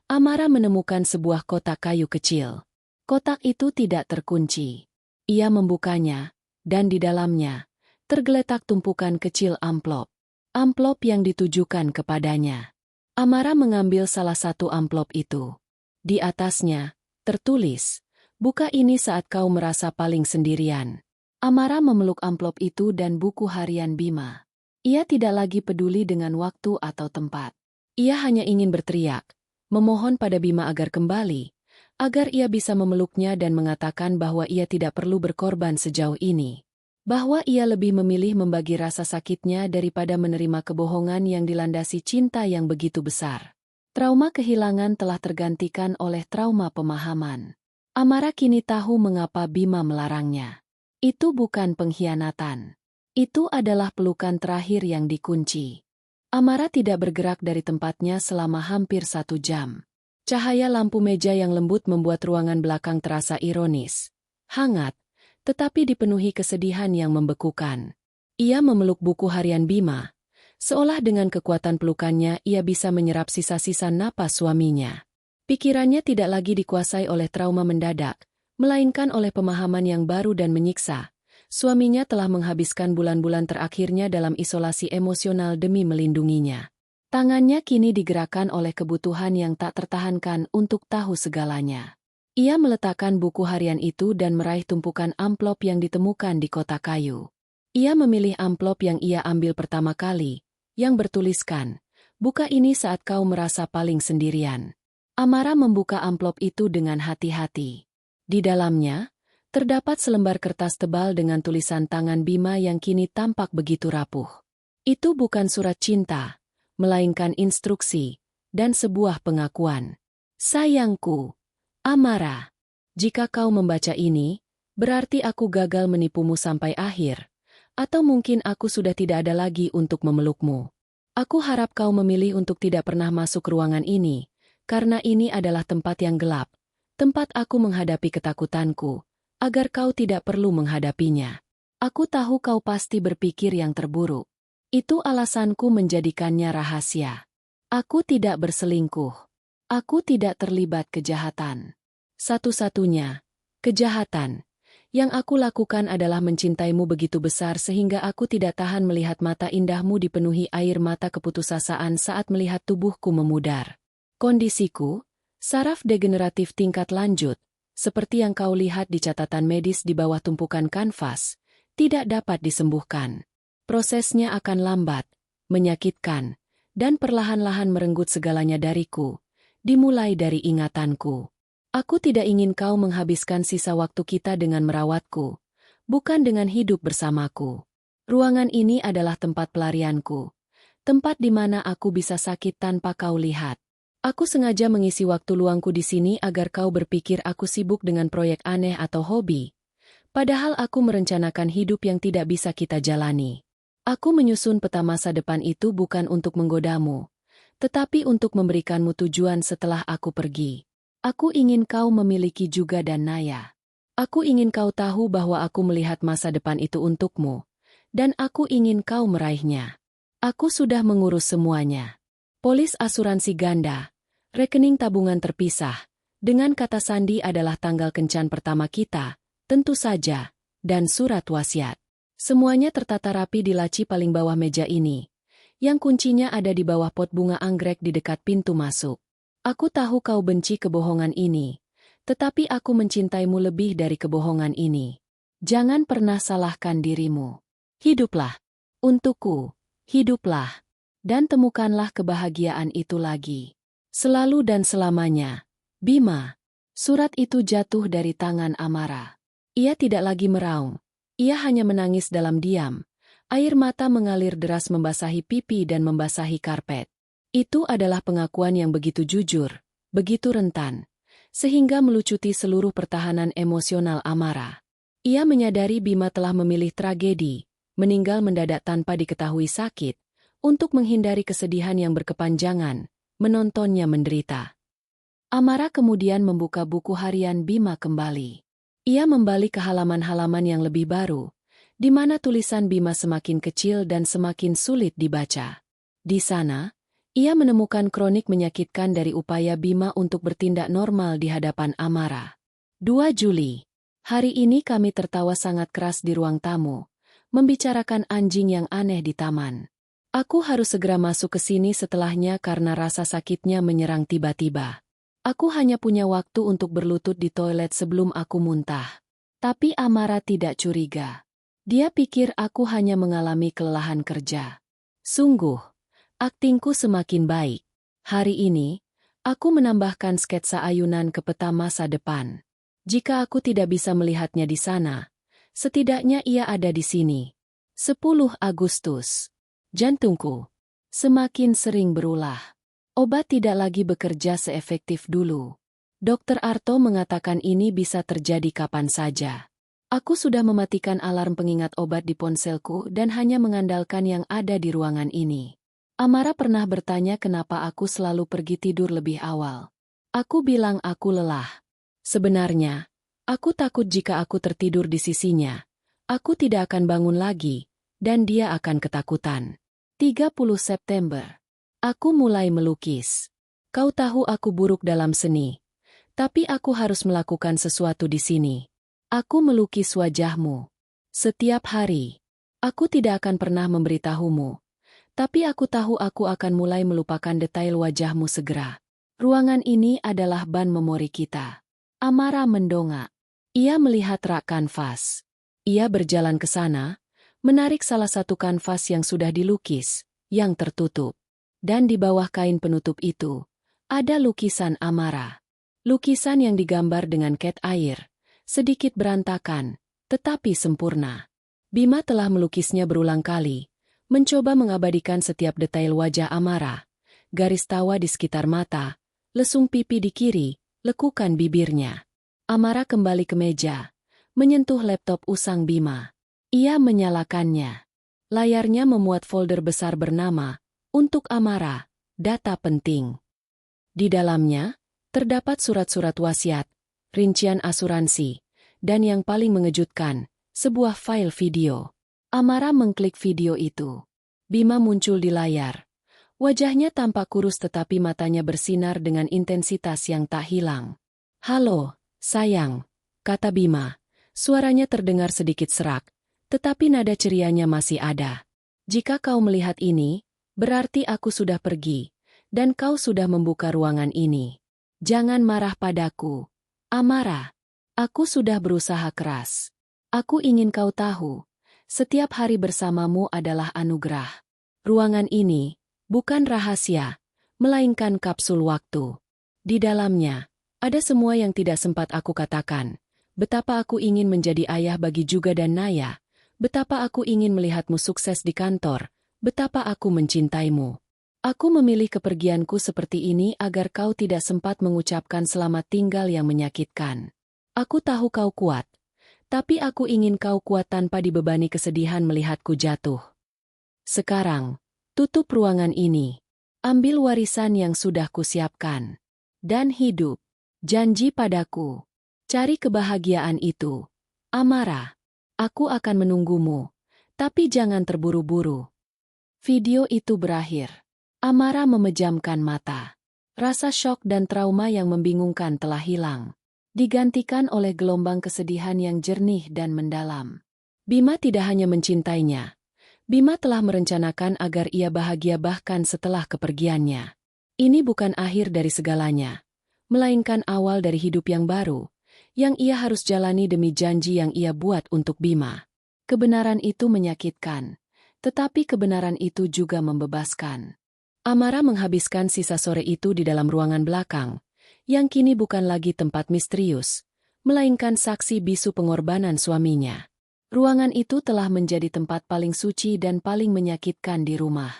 Amara menemukan sebuah kotak kayu kecil. Kotak itu tidak terkunci. Ia membukanya, dan di dalamnya, tergeletak tumpukan kecil amplop. Amplop yang ditujukan kepadanya. Amara mengambil salah satu amplop itu. Di atasnya, tertulis, "Buka ini saat kau merasa paling sendirian." Amara memeluk amplop itu dan buku harian Bima. Ia tidak lagi peduli dengan waktu atau tempat. Ia hanya ingin berteriak, memohon pada Bima agar kembali, agar ia bisa memeluknya dan mengatakan bahwa ia tidak perlu berkorban sejauh ini. Bahwa ia lebih memilih membagi rasa sakitnya daripada menerima kebohongan yang dilandasi cinta yang begitu besar. Trauma kehilangan telah tergantikan oleh trauma pemahaman. Amara kini tahu mengapa Bima melarangnya. Itu bukan pengkhianatan. Itu adalah pelukan terakhir yang dikunci. Amara tidak bergerak dari tempatnya selama hampir 1 jam. Cahaya lampu meja yang lembut membuat ruangan belakang terasa ironis, hangat, tetapi dipenuhi kesedihan yang membekukan. Ia memeluk buku harian Bima, seolah dengan kekuatan pelukannya ia bisa menyerap sisa-sisa napas suaminya. Pikirannya tidak lagi dikuasai oleh trauma mendadak, melainkan oleh pemahaman yang baru dan menyiksa. Suaminya telah menghabiskan bulan-bulan terakhirnya dalam isolasi emosional demi melindunginya. Tangannya kini digerakkan oleh kebutuhan yang tak tertahankan untuk tahu segalanya. Ia meletakkan buku harian itu dan meraih tumpukan amplop yang ditemukan di kotak kayu. Ia memilih amplop yang ia ambil pertama kali, yang bertuliskan, "Buka ini saat kau merasa paling sendirian." Amara membuka amplop itu dengan hati-hati. Di dalamnya, terdapat selembar kertas tebal dengan tulisan tangan Bima yang kini tampak begitu rapuh. Itu bukan surat cinta, melainkan instruksi, dan sebuah pengakuan. "Sayangku, Amara, jika kau membaca ini, berarti aku gagal menipumu sampai akhir, atau mungkin aku sudah tidak ada lagi untuk memelukmu. Aku harap kau memilih untuk tidak pernah masuk ruangan ini, karena ini adalah tempat yang gelap, tempat aku menghadapi ketakutanku, agar kau tidak perlu menghadapinya. Aku tahu kau pasti berpikir yang terburuk. Itu alasanku menjadikannya rahasia. Aku tidak berselingkuh. Aku tidak terlibat kejahatan. Satu-satunya kejahatan yang aku lakukan adalah mencintaimu begitu besar sehingga aku tidak tahan melihat mata indahmu dipenuhi air mata keputusasaan saat melihat tubuhku memudar. Kondisiku, saraf degeneratif tingkat lanjut, seperti yang kau lihat di catatan medis di bawah tumpukan kanvas, tidak dapat disembuhkan. Prosesnya akan lambat, menyakitkan, dan perlahan-lahan merenggut segalanya dariku, dimulai dari ingatanku. Aku tidak ingin kau menghabiskan sisa waktu kita dengan merawatku, bukan dengan hidup bersamaku. Ruangan ini adalah tempat pelarianku, tempat di mana aku bisa sakit tanpa kau lihat. Aku sengaja mengisi waktu luangku di sini agar kau berpikir aku sibuk dengan proyek aneh atau hobi, padahal aku merencanakan hidup yang tidak bisa kita jalani. Aku menyusun peta masa depan itu bukan untuk menggodamu, tetapi untuk memberikanmu tujuan setelah aku pergi. Aku ingin kau memiliki juga dan Naya. Aku ingin kau tahu bahwa aku melihat masa depan itu untukmu, dan aku ingin kau meraihnya. Aku sudah mengurus semuanya. Polis asuransi ganda, rekening tabungan terpisah, dengan kata sandi adalah tanggal kencan pertama kita, tentu saja, dan surat wasiat. Semuanya tertata rapi di laci paling bawah meja ini, yang kuncinya ada di bawah pot bunga anggrek di dekat pintu masuk. Aku tahu kau benci kebohongan ini, tetapi aku mencintaimu lebih dari kebohongan ini. Jangan pernah salahkan dirimu. Hiduplah. Untukku, hiduplah. Dan temukanlah kebahagiaan itu lagi. Selalu dan selamanya. Bima. Surat itu jatuh dari tangan Amara. Ia tidak lagi meraung. Ia hanya menangis dalam diam. Air mata mengalir deras membasahi pipi dan membasahi karpet. Itu adalah pengakuan yang begitu jujur, begitu rentan, sehingga melucuti seluruh pertahanan emosional Amara. Ia menyadari Bima telah memilih tragedi, meninggal mendadak tanpa diketahui sakit, untuk menghindari kesedihan yang berkepanjangan, menontonnya menderita. Amara kemudian membuka buku harian Bima kembali. Ia membalik ke halaman-halaman yang lebih baru, di mana tulisan Bima semakin kecil dan semakin sulit dibaca. Di sana, ia menemukan kronik menyakitkan dari upaya Bima untuk bertindak normal di hadapan Amara. 2 Juli. Hari ini kami tertawa sangat keras di ruang tamu, membicarakan anjing yang aneh di taman. Aku harus segera masuk ke sini setelahnya karena rasa sakitnya menyerang tiba-tiba. Aku hanya punya waktu untuk berlutut di toilet sebelum aku muntah. Tapi Amara tidak curiga. Dia pikir aku hanya mengalami kelelahan kerja. Sungguh, aktingku semakin baik. Hari ini, aku menambahkan sketsa ayunan ke peta masa depan. Jika aku tidak bisa melihatnya di sana, setidaknya ia ada di sini. 10 Agustus. Jantungku semakin sering berulah. Obat tidak lagi bekerja seefektif dulu. Dokter Arto mengatakan ini bisa terjadi kapan saja. Aku sudah mematikan alarm pengingat obat di ponselku dan hanya mengandalkan yang ada di ruangan ini. Amara pernah bertanya kenapa aku selalu pergi tidur lebih awal. Aku bilang aku lelah. Sebenarnya, aku takut jika aku tertidur di sisinya, aku tidak akan bangun lagi, dan dia akan ketakutan. 30 September. Aku mulai melukis. Kau tahu aku buruk dalam seni. Tapi aku harus melakukan sesuatu di sini. Aku melukis wajahmu. Setiap hari. Aku tidak akan pernah memberitahumu. Tapi aku tahu aku akan mulai melupakan detail wajahmu segera. Ruangan ini adalah ban memori kita. Amara mendongak. Ia melihat rak kanvas. Ia berjalan ke sana, menarik salah satu kanvas yang sudah dilukis, yang tertutup. Dan di bawah kain penutup itu, ada lukisan Amara. Lukisan yang digambar dengan cat air, sedikit berantakan, tetapi sempurna. Bima telah melukisnya berulang kali, mencoba mengabadikan setiap detail wajah Amara, garis tawa di sekitar mata, lesung pipi di kiri, lekukan bibirnya. Amara kembali ke meja, menyentuh laptop usang Bima. Ia menyalakannya. Layarnya memuat folder besar bernama, Untuk Amara, Data Penting. Di dalamnya, terdapat surat-surat wasiat, rincian asuransi, dan yang paling mengejutkan, sebuah file video. Amara mengklik video itu. Bima muncul di layar. Wajahnya tampak kurus tetapi matanya bersinar dengan intensitas yang tak hilang. "Halo, sayang," kata Bima. Suaranya terdengar sedikit serak, tetapi nada cerianya masih ada. "Jika kau melihat ini, berarti aku sudah pergi, dan kau sudah membuka ruangan ini. Jangan marah padaku, Amara. Aku sudah berusaha keras. Aku ingin kau tahu, setiap hari bersamamu adalah anugerah. Ruangan ini bukan rahasia, melainkan kapsul waktu. Di dalamnya, ada semua yang tidak sempat aku katakan. Betapa aku ingin menjadi ayah bagi Juga dan Naya. Betapa aku ingin melihatmu sukses di kantor. Betapa aku mencintaimu. Aku memilih kepergianku seperti ini agar kau tidak sempat mengucapkan selamat tinggal yang menyakitkan. Aku tahu kau kuat. Tapi aku ingin kau kuat tanpa dibebani kesedihan melihatku jatuh. Sekarang, tutup ruangan ini. Ambil warisan yang sudah kusiapkan. Dan hidup. Janji padaku. Cari kebahagiaan itu. Amara. Aku akan menunggumu. Tapi jangan terburu-buru." Video itu berakhir. Amara memejamkan mata. Rasa syok dan trauma yang membingungkan telah hilang. Digantikan oleh gelombang kesedihan yang jernih dan mendalam. Bima tidak hanya mencintainya. Bima telah merencanakan agar ia bahagia bahkan setelah kepergiannya. Ini bukan akhir dari segalanya, melainkan awal dari hidup yang baru, yang ia harus jalani demi janji yang ia buat untuk Bima. Kebenaran itu menyakitkan, tetapi kebenaran itu juga membebaskan. Amara menghabiskan sisa sore itu di dalam ruangan belakang, yang kini bukan lagi tempat misterius, melainkan saksi bisu pengorbanan suaminya. Ruangan itu telah menjadi tempat paling suci dan paling menyakitkan di rumah.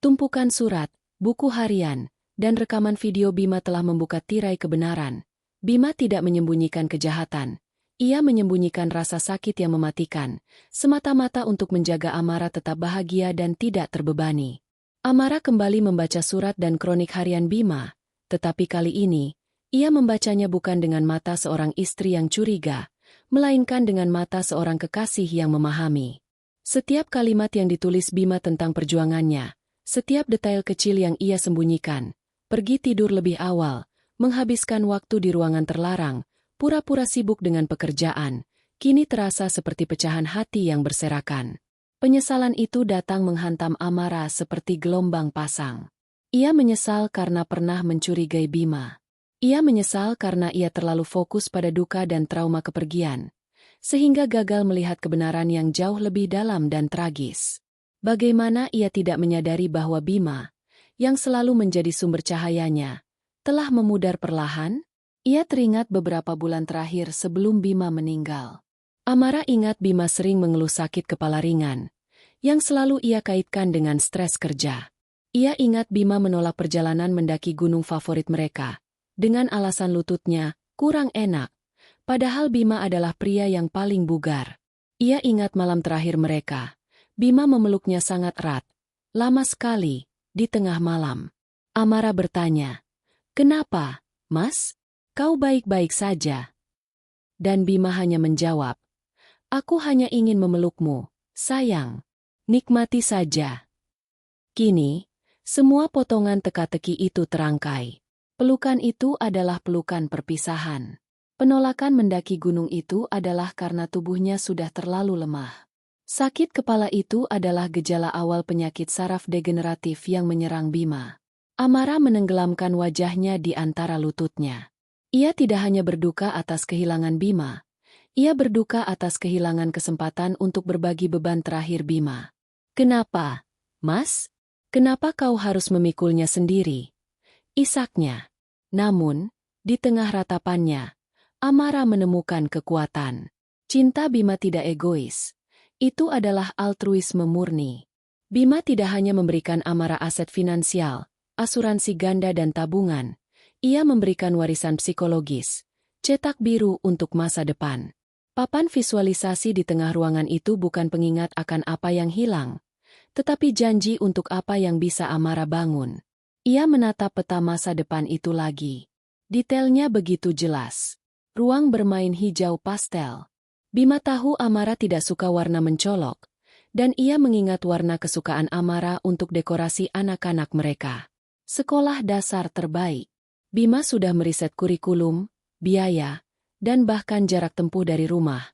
Tumpukan surat, buku harian, dan rekaman video Bima telah membuka tirai kebenaran. Bima tidak menyembunyikan kejahatan. Ia menyembunyikan rasa sakit yang mematikan, semata-mata untuk menjaga Amara tetap bahagia dan tidak terbebani. Amara kembali membaca surat dan kronik harian Bima, tetapi kali ini, ia membacanya bukan dengan mata seorang istri yang curiga, melainkan dengan mata seorang kekasih yang memahami. Setiap kalimat yang ditulis Bima tentang perjuangannya, setiap detail kecil yang ia sembunyikan, pergi tidur lebih awal, menghabiskan waktu di ruangan terlarang, pura-pura sibuk dengan pekerjaan, kini terasa seperti pecahan hati yang berserakan. Penyesalan itu datang menghantam Amara seperti gelombang pasang. Ia menyesal karena pernah mencurigai Bima. Ia menyesal karena ia terlalu fokus pada duka dan trauma kepergian, sehingga gagal melihat kebenaran yang jauh lebih dalam dan tragis. Bagaimana ia tidak menyadari bahwa Bima, yang selalu menjadi sumber cahayanya, telah memudar perlahan? Ia teringat beberapa bulan terakhir sebelum Bima meninggal. Amara ingat Bima sering mengeluh sakit kepala ringan, yang selalu ia kaitkan dengan stres kerja. Ia ingat Bima menolak perjalanan mendaki gunung favorit mereka, dengan alasan lututnya kurang enak, padahal Bima adalah pria yang paling bugar. Ia ingat malam terakhir mereka. Bima memeluknya sangat erat, lama sekali, di tengah malam. Amara bertanya, "Kenapa, Mas? Kau baik-baik saja?" Dan Bima hanya menjawab, "Aku hanya ingin memelukmu, sayang. Nikmati saja." Kini, semua potongan teka-teki itu terangkai. Pelukan itu adalah pelukan perpisahan. Penolakan mendaki gunung itu adalah karena tubuhnya sudah terlalu lemah. Sakit kepala itu adalah gejala awal penyakit saraf degeneratif yang menyerang Bima. Amara menenggelamkan wajahnya di antara lututnya. Ia tidak hanya berduka atas kehilangan Bima, ia berduka atas kehilangan kesempatan untuk berbagi beban terakhir Bima. "Kenapa, Mas? Kenapa kau harus memikulnya sendiri?" Isaknya. Namun, di tengah ratapannya, Amara menemukan kekuatan. Cinta Bima tidak egois. Itu adalah altruisme murni. Bima tidak hanya memberikan Amara aset finansial, asuransi ganda dan tabungan. Ia memberikan warisan psikologis, cetak biru untuk masa depan. Papan visualisasi di tengah ruangan itu bukan pengingat akan apa yang hilang, tetapi janji untuk apa yang bisa Amara bangun. Ia menatap peta masa depan itu lagi. Detailnya begitu jelas. Ruang bermain hijau pastel. Bima tahu Amara tidak suka warna mencolok, dan ia mengingat warna kesukaan Amara untuk dekorasi anak-anak mereka. Sekolah dasar terbaik. Bima sudah meriset kurikulum, biaya, dan bahkan jarak tempuh dari rumah.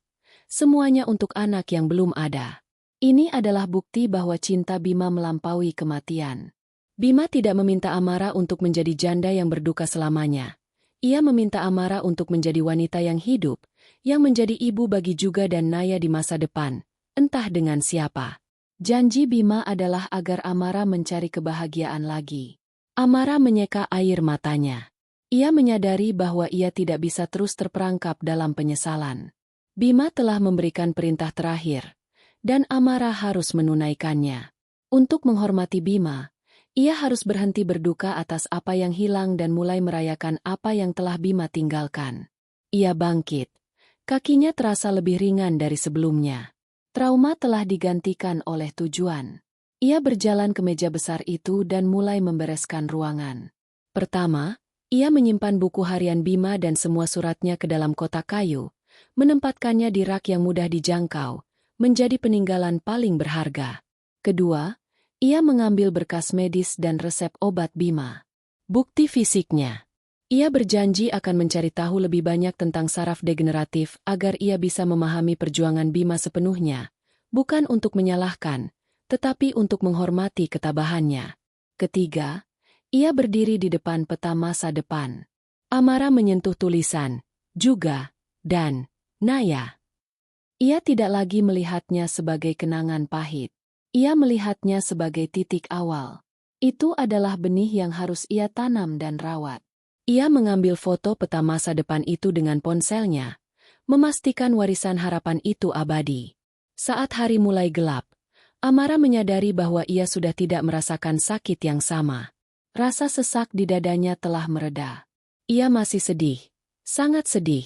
Semuanya untuk anak yang belum ada. Ini adalah bukti bahwa cinta Bima melampaui kematian. Bima tidak meminta Amara untuk menjadi janda yang berduka selamanya. Ia meminta Amara untuk menjadi wanita yang hidup, yang menjadi ibu bagi Juga dan Naya di masa depan, entah dengan siapa. Janji Bima adalah agar Amara mencari kebahagiaan lagi. Amara menyeka air matanya. Ia menyadari bahwa ia tidak bisa terus terperangkap dalam penyesalan. Bima telah memberikan perintah terakhir, dan Amara harus menunaikannya. Untuk menghormati Bima, ia harus berhenti berduka atas apa yang hilang dan mulai merayakan apa yang telah Bima tinggalkan. Ia bangkit. Kakinya terasa lebih ringan dari sebelumnya. Trauma telah digantikan oleh tujuan. Ia berjalan ke meja besar itu dan mulai membereskan ruangan. Pertama, ia menyimpan buku harian Bima dan semua suratnya ke dalam kotak kayu, menempatkannya di rak yang mudah dijangkau, menjadi peninggalan paling berharga. Kedua, ia mengambil berkas medis dan resep obat Bima. Bukti fisiknya. Ia berjanji akan mencari tahu lebih banyak tentang saraf degeneratif agar ia bisa memahami perjuangan Bima sepenuhnya, bukan untuk menyalahkan, tetapi untuk menghormati ketabahannya. Ketiga, ia berdiri di depan peta masa depan. Amara menyentuh tulisan, Juga, dan Naya. Ia tidak lagi melihatnya sebagai kenangan pahit. Ia melihatnya sebagai titik awal. Itu adalah benih yang harus ia tanam dan rawat. Ia mengambil foto peta masa depan itu dengan ponselnya, memastikan warisan harapan itu abadi. Saat hari mulai gelap, Amara menyadari bahwa ia sudah tidak merasakan sakit yang sama. Rasa sesak di dadanya telah mereda. Ia masih sedih, sangat sedih,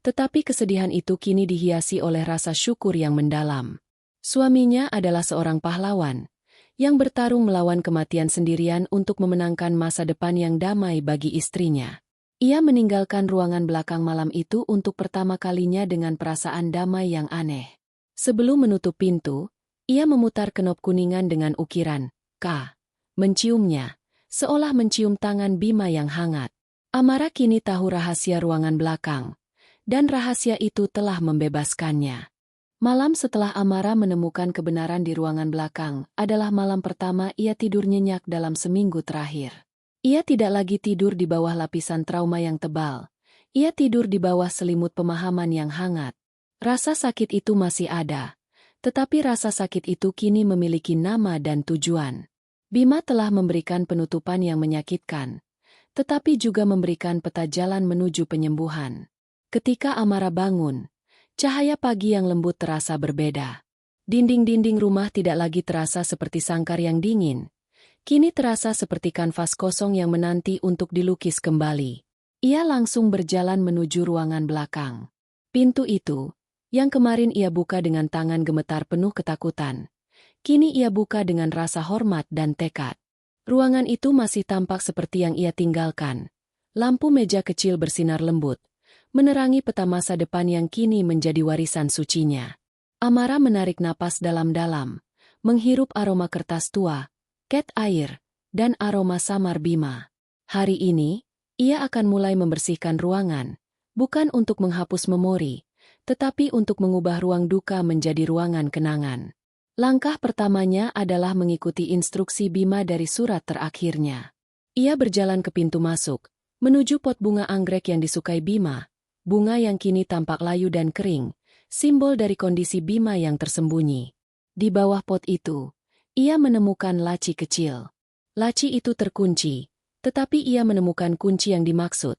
tetapi kesedihan itu kini dihiasi oleh rasa syukur yang mendalam. Suaminya adalah seorang pahlawan, yang bertarung melawan kematian sendirian untuk memenangkan masa depan yang damai bagi istrinya. Ia meninggalkan ruangan belakang malam itu untuk pertama kalinya dengan perasaan damai yang aneh. Sebelum menutup pintu, ia memutar kenop kuningan dengan ukiran K. Menciumnya, seolah mencium tangan Bima yang hangat. Amara kini tahu rahasia ruangan belakang, dan rahasia itu telah membebaskannya. Malam setelah Amara menemukan kebenaran di ruangan belakang, adalah malam pertama ia tidur nyenyak dalam seminggu terakhir. Ia tidak lagi tidur di bawah lapisan trauma yang tebal. Ia tidur di bawah selimut pemahaman yang hangat. Rasa sakit itu masih ada. Tetapi rasa sakit itu kini memiliki nama dan tujuan. Bima telah memberikan penutupan yang menyakitkan, tetapi juga memberikan peta jalan menuju penyembuhan. Ketika Amara bangun, cahaya pagi yang lembut terasa berbeda. Dinding-dinding rumah tidak lagi terasa seperti sangkar yang dingin. Kini terasa seperti kanvas kosong yang menanti untuk dilukis kembali. Ia langsung berjalan menuju ruangan belakang. Pintu itu, yang kemarin ia buka dengan tangan gemetar penuh ketakutan, kini ia buka dengan rasa hormat dan tekad. Ruangan itu masih tampak seperti yang ia tinggalkan. Lampu meja kecil bersinar lembut, menerangi peta masa depan yang kini menjadi warisan sucinya. Amara menarik napas dalam-dalam, menghirup aroma kertas tua, cat air, dan aroma samar Bima. Hari ini, ia akan mulai membersihkan ruangan, bukan untuk menghapus memori, tetapi untuk mengubah ruang duka menjadi ruangan kenangan. Langkah pertamanya adalah mengikuti instruksi Bima dari surat terakhirnya. Ia berjalan ke pintu masuk, menuju pot bunga anggrek yang disukai Bima, bunga yang kini tampak layu dan kering, simbol dari kondisi Bima yang tersembunyi. Di bawah pot itu, ia menemukan laci kecil. Laci itu terkunci, tetapi ia menemukan kunci yang dimaksud.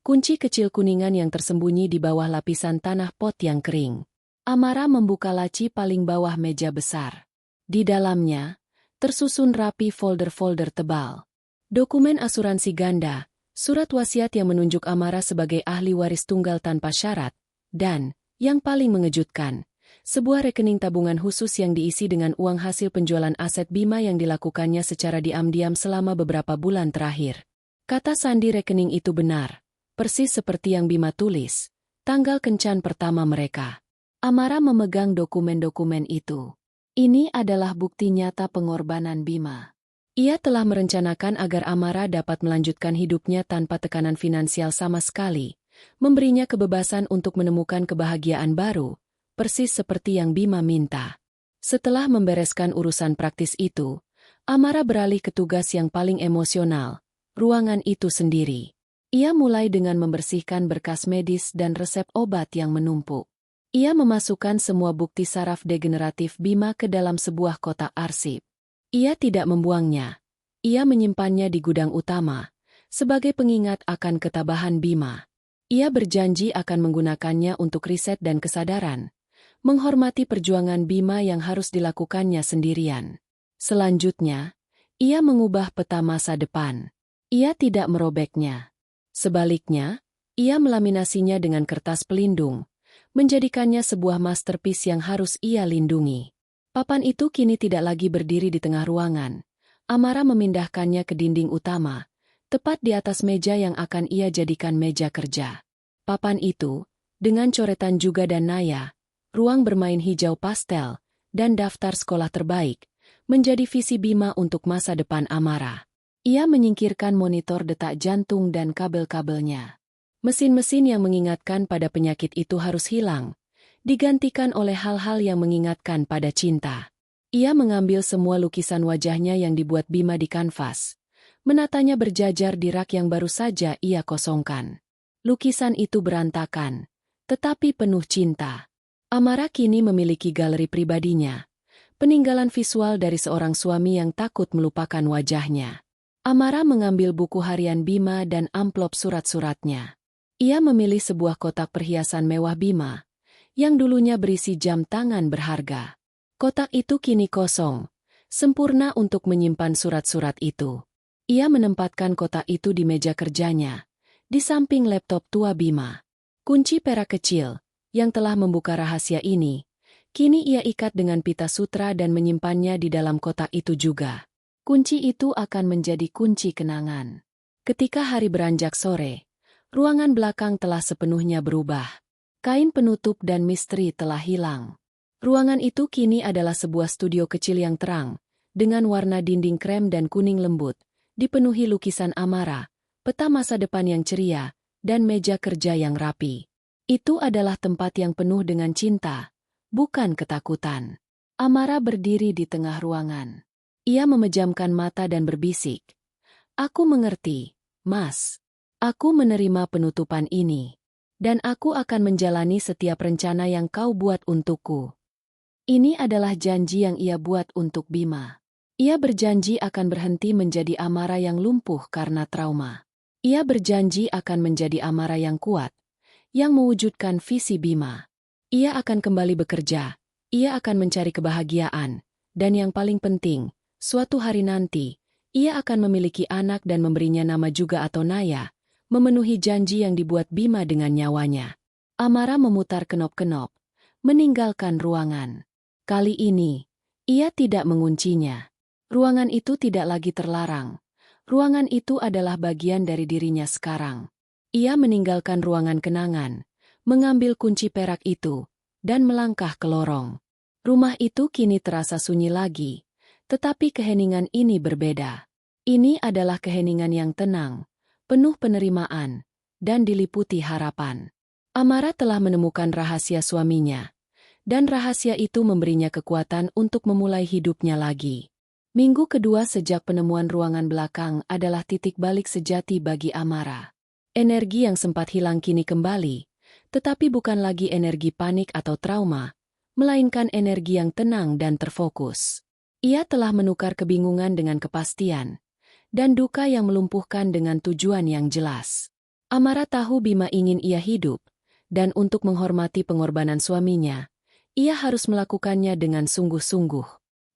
Kunci kecil kuningan yang tersembunyi di bawah lapisan tanah pot yang kering. Amara membuka laci paling bawah meja besar. Di dalamnya, tersusun rapi folder-folder tebal. Dokumen asuransi ganda, surat wasiat yang menunjuk Amara sebagai ahli waris tunggal tanpa syarat, dan, yang paling mengejutkan, sebuah rekening tabungan khusus yang diisi dengan uang hasil penjualan aset Bima yang dilakukannya secara diam-diam selama beberapa bulan terakhir. Kata sandi rekening itu benar, persis seperti yang Bima tulis, tanggal kencan pertama mereka. Amara memegang dokumen-dokumen itu. Ini adalah bukti nyata pengorbanan Bima. Ia telah merencanakan agar Amara dapat melanjutkan hidupnya tanpa tekanan finansial sama sekali, memberinya kebebasan untuk menemukan kebahagiaan baru, persis seperti yang Bima minta. Setelah membereskan urusan praktis itu, Amara beralih ke tugas yang paling emosional, ruangan itu sendiri. Ia mulai dengan membersihkan berkas medis dan resep obat yang menumpuk. Ia memasukkan semua bukti saraf degeneratif Bima ke dalam sebuah kotak arsip. Ia tidak membuangnya. Ia menyimpannya di gudang utama, sebagai pengingat akan ketabahan Bima. Ia berjanji akan menggunakannya untuk riset dan kesadaran, menghormati perjuangan Bima yang harus dilakukannya sendirian. Selanjutnya, ia mengubah peta masa depan. Ia tidak merobeknya. Sebaliknya, ia melaminasinya dengan kertas pelindung, menjadikannya sebuah masterpiece yang harus ia lindungi. Papan itu kini tidak lagi berdiri di tengah ruangan. Amara memindahkannya ke dinding utama, tepat di atas meja yang akan ia jadikan meja kerja. Papan itu, dengan coretan juga dan Naya, ruang bermain hijau pastel, dan daftar sekolah terbaik, menjadi visi Bima untuk masa depan Amara. Ia menyingkirkan monitor detak jantung dan kabel-kabelnya. Mesin-mesin yang mengingatkan pada penyakit itu harus hilang, digantikan oleh hal-hal yang mengingatkan pada cinta. Ia mengambil semua lukisan wajahnya yang dibuat Bima di kanvas, menatanya berjajar di rak yang baru saja ia kosongkan. Lukisan itu berantakan, tetapi penuh cinta. Amara kini memiliki galeri pribadinya, peninggalan visual dari seorang suami yang takut melupakan wajahnya. Amara mengambil buku harian Bima dan amplop surat-suratnya. Ia memilih sebuah kotak perhiasan mewah Bima, yang dulunya berisi jam tangan berharga. Kotak itu kini kosong, sempurna untuk menyimpan surat-surat itu. Ia menempatkan kotak itu di meja kerjanya, di samping laptop tua Bima. Kunci perak kecil, yang telah membuka rahasia ini, kini ia ikat dengan pita sutra dan menyimpannya di dalam kotak itu juga. Kunci itu akan menjadi kunci kenangan. Ketika hari beranjak sore, ruangan belakang telah sepenuhnya berubah. Kain penutup dan misteri telah hilang. Ruangan itu kini adalah sebuah studio kecil yang terang, dengan warna dinding krem dan kuning lembut, dipenuhi lukisan Amara, peta masa depan yang ceria, dan meja kerja yang rapi. Itu adalah tempat yang penuh dengan cinta, bukan ketakutan. Amara berdiri di tengah ruangan. Ia memejamkan mata dan berbisik. Aku mengerti, Mas. Aku menerima penutupan ini. Dan aku akan menjalani setiap rencana yang kau buat untukku. Ini adalah janji yang ia buat untuk Bima. Ia berjanji akan berhenti menjadi Amara yang lumpuh karena trauma. Ia berjanji akan menjadi Amara yang kuat, yang mewujudkan visi Bima. Ia akan kembali bekerja, ia akan mencari kebahagiaan, dan yang paling penting, suatu hari nanti, ia akan memiliki anak dan memberinya nama juga atau Naya, memenuhi janji yang dibuat Bima dengan nyawanya. Amara memutar kenop-kenop, meninggalkan ruangan. Kali ini, ia tidak menguncinya. Ruangan itu tidak lagi terlarang. Ruangan itu adalah bagian dari dirinya sekarang. Ia meninggalkan ruangan kenangan, mengambil kunci perak itu, dan melangkah ke lorong. Rumah itu kini terasa sunyi lagi, tetapi keheningan ini berbeda. Ini adalah keheningan yang tenang, penuh penerimaan, dan diliputi harapan. Amara telah menemukan rahasia suaminya, dan rahasia itu memberinya kekuatan untuk memulai hidupnya lagi. Minggu kedua sejak penemuan ruangan belakang adalah titik balik sejati bagi Amara. Energi yang sempat hilang kini kembali, tetapi bukan lagi energi panik atau trauma, melainkan energi yang tenang dan terfokus. Ia telah menukar kebingungan dengan kepastian, dan duka yang melumpuhkan dengan tujuan yang jelas. Amara tahu Bima ingin ia hidup, dan untuk menghormati pengorbanan suaminya, ia harus melakukannya dengan sungguh-sungguh.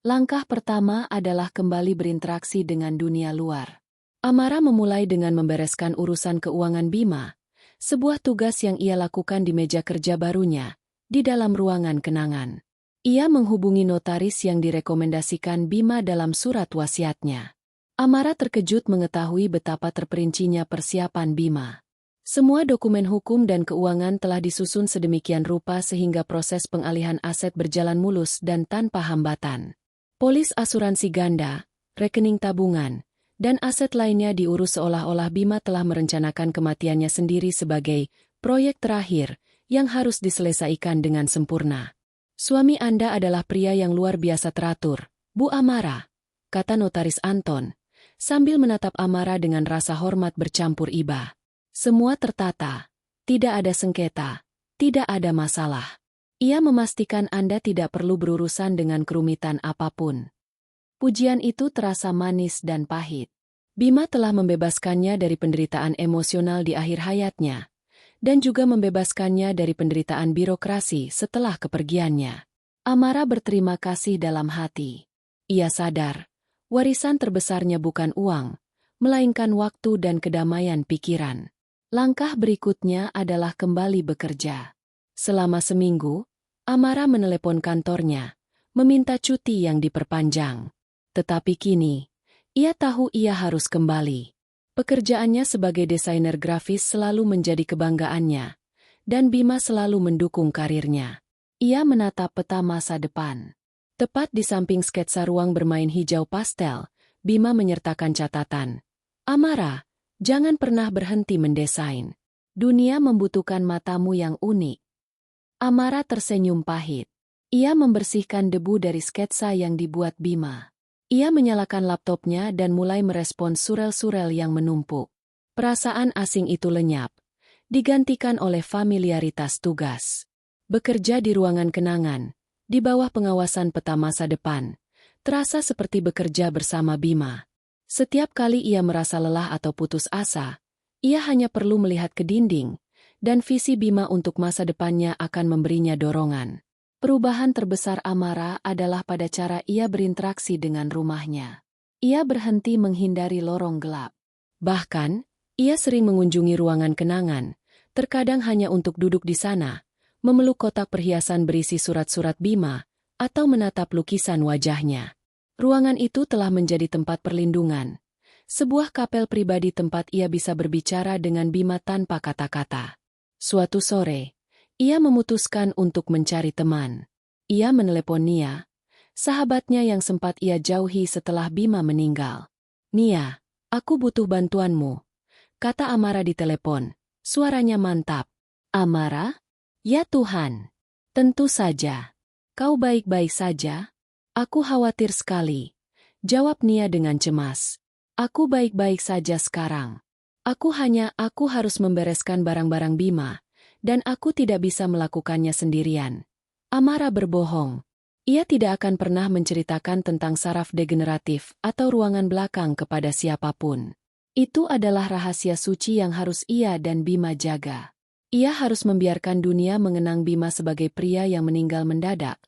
Langkah pertama adalah kembali berinteraksi dengan dunia luar. Amara memulai dengan membereskan urusan keuangan Bima, sebuah tugas yang ia lakukan di meja kerja barunya, di dalam ruangan kenangan. Ia menghubungi notaris yang direkomendasikan Bima dalam surat wasiatnya. Amara terkejut mengetahui betapa terperincinya persiapan Bima. Semua dokumen hukum dan keuangan telah disusun sedemikian rupa sehingga proses pengalihan aset berjalan mulus dan tanpa hambatan. Polis asuransi ganda, rekening tabungan, dan aset lainnya diurus seolah-olah Bima telah merencanakan kematiannya sendiri sebagai proyek terakhir yang harus diselesaikan dengan sempurna. Suami Anda adalah pria yang luar biasa teratur, Bu Amara, kata notaris Anton, sambil menatap Amara dengan rasa hormat bercampur iba. Semua tertata, tidak ada sengketa, tidak ada masalah. Ia memastikan Anda tidak perlu berurusan dengan kerumitan apapun. Pujian itu terasa manis dan pahit. Bima telah membebaskannya dari penderitaan emosional di akhir hayatnya, dan juga membebaskannya dari penderitaan birokrasi setelah kepergiannya. Amara berterima kasih dalam hati. Ia sadar, warisan terbesarnya bukan uang, melainkan waktu dan kedamaian pikiran. Langkah berikutnya adalah kembali bekerja. Selama seminggu, Amara menelepon kantornya, meminta cuti yang diperpanjang. Tetapi kini, ia tahu ia harus kembali. Pekerjaannya sebagai desainer grafis selalu menjadi kebanggaannya, dan Bima selalu mendukung karirnya. Ia menatap peta masa depan. Tepat di samping sketsa ruang bermain hijau pastel, Bima menyertakan catatan. Amara, jangan pernah berhenti mendesain. Dunia membutuhkan matamu yang unik. Amara tersenyum pahit. Ia membersihkan debu dari sketsa yang dibuat Bima. Ia menyalakan laptopnya dan mulai merespons surel-surel yang menumpuk. Perasaan asing itu lenyap, digantikan oleh familiaritas tugas. Bekerja di ruangan kenangan, di bawah pengawasan peta masa depan, terasa seperti bekerja bersama Bima. Setiap kali ia merasa lelah atau putus asa, ia hanya perlu melihat ke dinding, dan visi Bima untuk masa depannya akan memberinya dorongan. Perubahan terbesar Amara adalah pada cara ia berinteraksi dengan rumahnya. Ia berhenti menghindari lorong gelap. Bahkan, ia sering mengunjungi ruangan kenangan, terkadang hanya untuk duduk di sana, memeluk kotak perhiasan berisi surat-surat Bima, atau menatap lukisan wajahnya. Ruangan itu telah menjadi tempat perlindungan, sebuah kapel pribadi tempat ia bisa berbicara dengan Bima tanpa kata-kata. Suatu sore, ia memutuskan untuk mencari teman. Ia menelepon Nia, sahabatnya yang sempat ia jauhi setelah Bima meninggal. Nia, aku butuh bantuanmu, kata Amara di telepon. Suaranya mantap. Amara? Ya Tuhan. Tentu saja. Kau baik-baik saja? Aku khawatir sekali, jawab Nia dengan cemas. Aku baik-baik saja sekarang. Aku harus membereskan barang-barang Bima, dan aku tidak bisa melakukannya sendirian. Amara berbohong. Ia tidak akan pernah menceritakan tentang saraf degeneratif atau ruangan belakang kepada siapapun. Itu adalah rahasia suci yang harus ia dan Bima jaga. Ia harus membiarkan dunia mengenang Bima sebagai pria yang meninggal mendadak,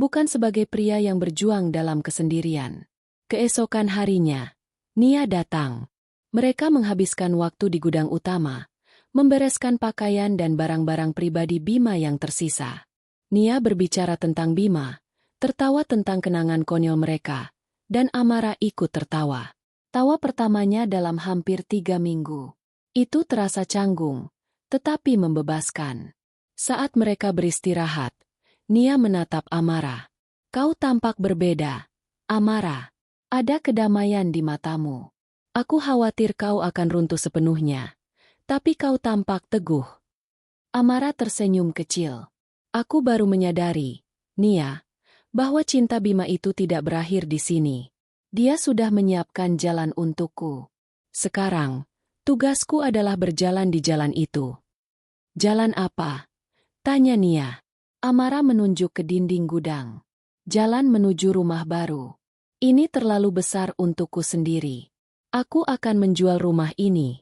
bukan sebagai pria yang berjuang dalam kesendirian. Keesokan harinya, Nia datang. Mereka menghabiskan waktu di gudang utama, membereskan pakaian dan barang-barang pribadi Bima yang tersisa. Nia berbicara tentang Bima, tertawa tentang kenangan konyol mereka, dan Amara ikut tertawa. Tawa pertamanya dalam hampir 3 minggu. Itu terasa canggung, tetapi membebaskan. Saat mereka beristirahat, Nia menatap Amara. Kau tampak berbeda, Amara. Ada kedamaian di matamu. Aku khawatir kau akan runtuh sepenuhnya, tapi kau tampak teguh. Amara tersenyum kecil. Aku baru menyadari, Nia, bahwa cinta Bima itu tidak berakhir di sini. Dia sudah menyiapkan jalan untukku. Sekarang, tugasku adalah berjalan di jalan itu. Jalan apa? Tanya Nia. Amara menunjuk ke dinding gudang. Jalan menuju rumah baru. Ini terlalu besar untukku sendiri. Aku akan menjual rumah ini.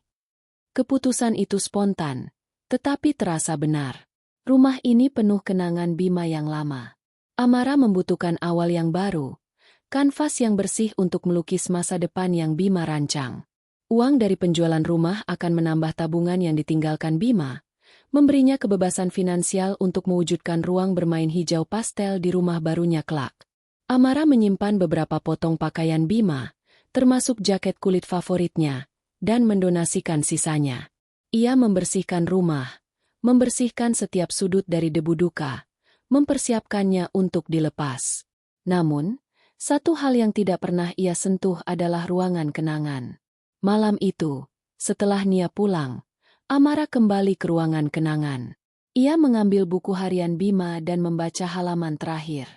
Keputusan itu spontan, tetapi terasa benar. Rumah ini penuh kenangan Bima yang lama. Amara membutuhkan awal yang baru, kanvas yang bersih untuk melukis masa depan yang Bima rancang. Uang dari penjualan rumah akan menambah tabungan yang ditinggalkan Bima, memberinya kebebasan finansial untuk mewujudkan ruang bermain hijau pastel di rumah barunya kelak. Amara menyimpan beberapa potong pakaian Bima, termasuk jaket kulit favoritnya, dan mendonasikan sisanya. Ia membersihkan rumah, membersihkan setiap sudut dari debu duka, mempersiapkannya untuk dilepas. Namun, satu hal yang tidak pernah ia sentuh adalah ruangan kenangan. Malam itu, setelah Nia pulang, Amara kembali ke ruangan kenangan. Ia mengambil buku harian Bima dan membaca halaman terakhir.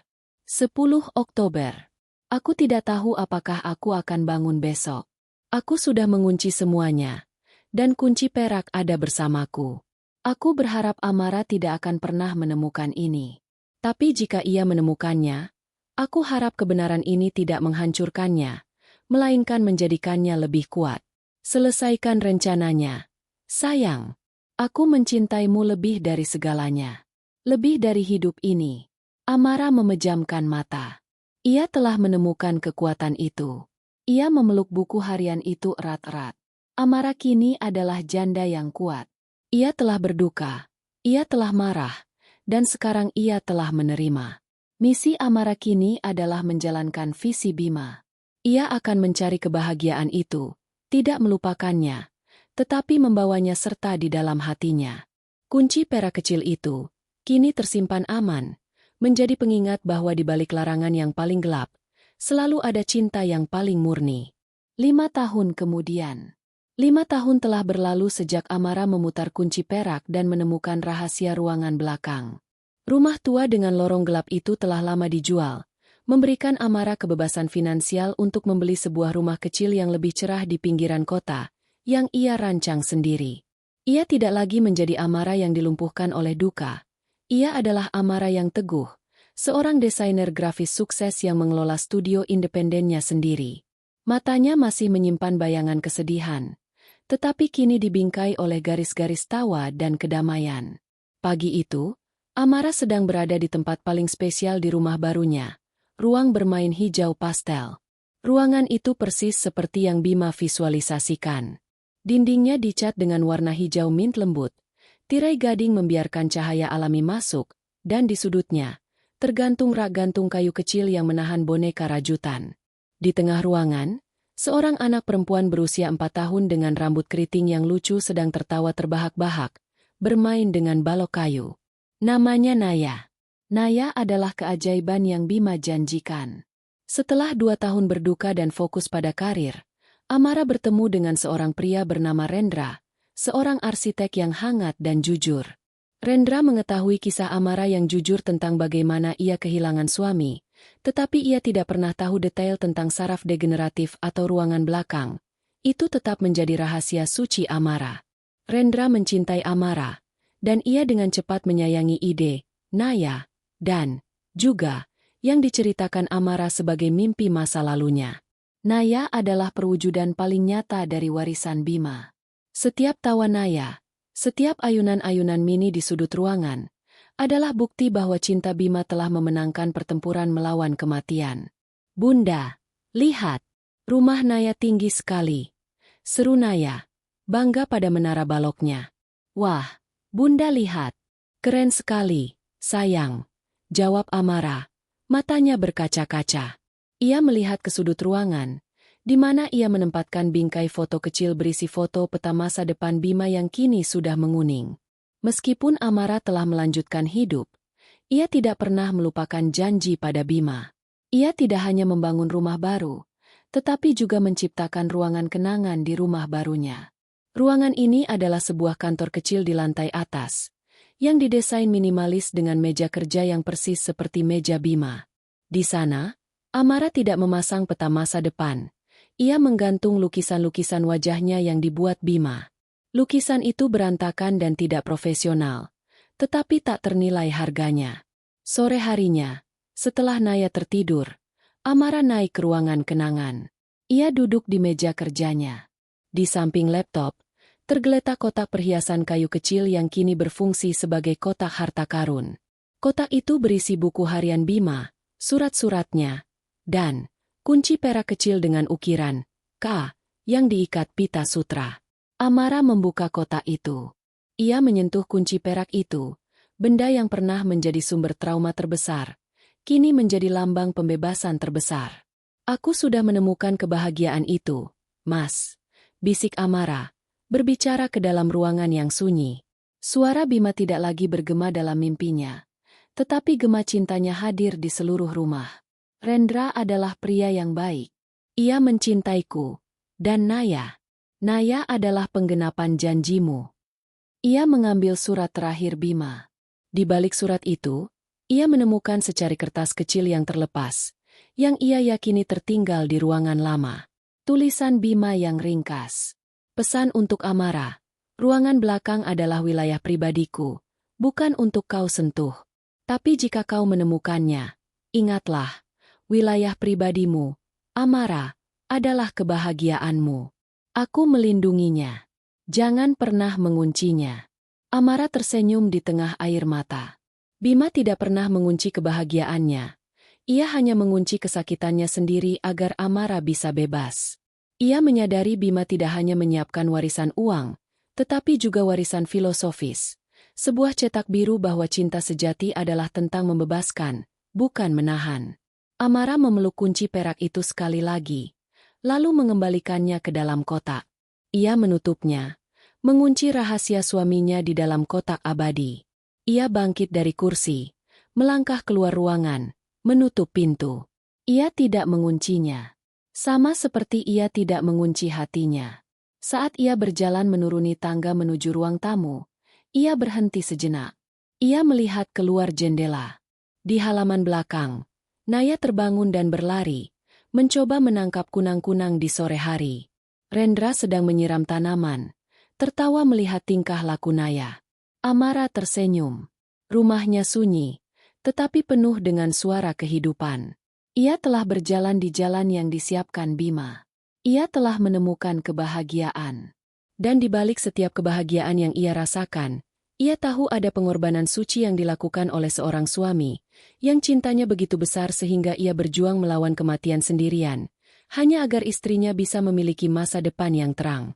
10 Oktober. Aku tidak tahu apakah aku akan bangun besok. Aku sudah mengunci semuanya, dan kunci perak ada bersamaku. Aku berharap Amara tidak akan pernah menemukan ini. Tapi jika ia menemukannya, aku harap kebenaran ini tidak menghancurkannya, melainkan menjadikannya lebih kuat. Selesaikan rencananya. Sayang, aku mencintaimu lebih dari segalanya. Lebih dari hidup ini. Amara memejamkan mata. Ia telah menemukan kekuatan itu. Ia memeluk buku harian itu erat-erat. Amara kini adalah janda yang kuat. Ia telah berduka. Ia telah marah. Dan sekarang ia telah menerima. Misi Amara kini adalah menjalankan visi Bima. Ia akan mencari kebahagiaan itu, tidak melupakannya, tetapi membawanya serta di dalam hatinya. Kunci perak kecil itu, kini tersimpan aman, menjadi pengingat bahwa di balik larangan yang paling gelap, selalu ada cinta yang paling murni. 5 tahun kemudian. 5 tahun telah berlalu sejak Amara memutar kunci perak dan menemukan rahasia ruangan belakang. Rumah tua dengan lorong gelap itu telah lama dijual, memberikan Amara kebebasan finansial untuk membeli sebuah rumah kecil yang lebih cerah di pinggiran kota, yang ia rancang sendiri. Ia tidak lagi menjadi Amara yang dilumpuhkan oleh duka. Ia adalah Amara yang teguh, seorang desainer grafis sukses yang mengelola studio independennya sendiri. Matanya masih menyimpan bayangan kesedihan, tetapi kini dibingkai oleh garis-garis tawa dan kedamaian. Pagi itu, Amara sedang berada di tempat paling spesial di rumah barunya, ruang bermain hijau pastel. Ruangan itu persis seperti yang Bima visualisasikan. Dindingnya dicat dengan warna hijau mint lembut, tirai gading membiarkan cahaya alami masuk, dan di sudutnya, tergantung rak gantung kayu kecil yang menahan boneka rajutan. Di tengah ruangan, seorang anak perempuan berusia 4 tahun dengan rambut keriting yang lucu sedang tertawa terbahak-bahak, bermain dengan balok kayu. Namanya Naya. Naya adalah keajaiban yang Bima janjikan. Setelah 2 tahun berduka dan fokus pada karir, Amara bertemu dengan seorang pria bernama Rendra, seorang arsitek yang hangat dan jujur. Rendra mengetahui kisah Amara yang jujur tentang bagaimana ia kehilangan suami, tetapi ia tidak pernah tahu detail tentang saraf degeneratif atau ruangan belakang. Itu tetap menjadi rahasia suci Amara. Rendra mencintai Amara, dan ia dengan cepat menyayangi ide, Naya, dan juga yang diceritakan Amara sebagai mimpi masa lalunya. Naya adalah perwujudan paling nyata dari warisan Bima. Setiap tawa Naya, setiap ayunan-ayunan mini di sudut ruangan, adalah bukti bahwa cinta Bima telah memenangkan pertempuran melawan kematian. Bunda, lihat, rumah Naya tinggi sekali. Seru Naya, bangga pada menara baloknya. Wah, Bunda lihat. Keren sekali, sayang. Jawab Amara, matanya berkaca-kaca. Ia melihat ke sudut ruangan, di mana ia menempatkan bingkai foto kecil berisi foto peta masa depan Bima yang kini sudah menguning. Meskipun Amara telah melanjutkan hidup, ia tidak pernah melupakan janji pada Bima. Ia tidak hanya membangun rumah baru, tetapi juga menciptakan ruangan kenangan di rumah barunya. Ruangan ini adalah sebuah kantor kecil di lantai atas, yang didesain minimalis dengan meja kerja yang persis seperti meja Bima. Di sana, Amara tidak memasang peta masa depan. Ia menggantung lukisan-lukisan wajahnya yang dibuat Bima. Lukisan itu berantakan dan tidak profesional, tetapi tak ternilai harganya. Sore harinya, setelah Naya tertidur, Amara naik ke ruangan kenangan. Ia duduk di meja kerjanya. Di samping laptop, tergeletak kotak perhiasan kayu kecil yang kini berfungsi sebagai kotak harta karun. Kotak itu berisi buku harian Bima, surat-suratnya, dan kunci perak kecil dengan ukiran K yang diikat pita sutra. Amara membuka kotak itu. Ia menyentuh kunci perak itu, benda yang pernah menjadi sumber trauma terbesar, kini menjadi lambang pembebasan terbesar. Aku sudah menemukan kebahagiaan itu, Mas, bisik Amara, berbicara ke dalam ruangan yang sunyi. Suara Bima tidak lagi bergema dalam mimpinya, tetapi gema cintanya hadir di seluruh rumah. Rendra adalah pria yang baik. Ia mencintaiku, dan Naya adalah penggenapan janjimu. Ia mengambil surat terakhir Bima. Di balik surat itu, ia menemukan secari kertas kecil yang terlepas, yang ia yakini tertinggal di ruangan lama. Tulisan Bima yang ringkas. Pesan untuk Amara, ruangan belakang adalah wilayah pribadiku, bukan untuk kau sentuh. Tapi jika kau menemukannya, ingatlah, wilayah pribadimu, Amara, adalah kebahagiaanmu. Aku melindunginya. Jangan pernah menguncinya. Amara tersenyum di tengah air mata. Bima tidak pernah mengunci kebahagiaannya. Ia hanya mengunci kesakitannya sendiri agar Amara bisa bebas. Ia menyadari Bima tidak hanya menyiapkan warisan uang, tetapi juga warisan filosofis. Sebuah cetak biru bahwa cinta sejati adalah tentang membebaskan, bukan menahan. Amara memeluk kunci perak itu sekali lagi, lalu mengembalikannya ke dalam kotak. Ia menutupnya, mengunci rahasia suaminya di dalam kotak abadi. Ia bangkit dari kursi, melangkah keluar ruangan, menutup pintu. Ia tidak menguncinya. Sama seperti ia tidak mengunci hatinya. Saat ia berjalan menuruni tangga menuju ruang tamu, ia berhenti sejenak. Ia melihat keluar jendela. Di halaman belakang, Naya terbangun dan berlari, mencoba menangkap kunang-kunang di sore hari. Rendra sedang menyiram tanaman, tertawa melihat tingkah laku Naya. Amara tersenyum. Rumahnya sunyi, tetapi penuh dengan suara kehidupan. Ia telah berjalan di jalan yang disiapkan Bima. Ia telah menemukan kebahagiaan. Dan di balik setiap kebahagiaan yang ia rasakan, ia tahu ada pengorbanan suci yang dilakukan oleh seorang suami, yang cintanya begitu besar sehingga ia berjuang melawan kematian sendirian, hanya agar istrinya bisa memiliki masa depan yang terang.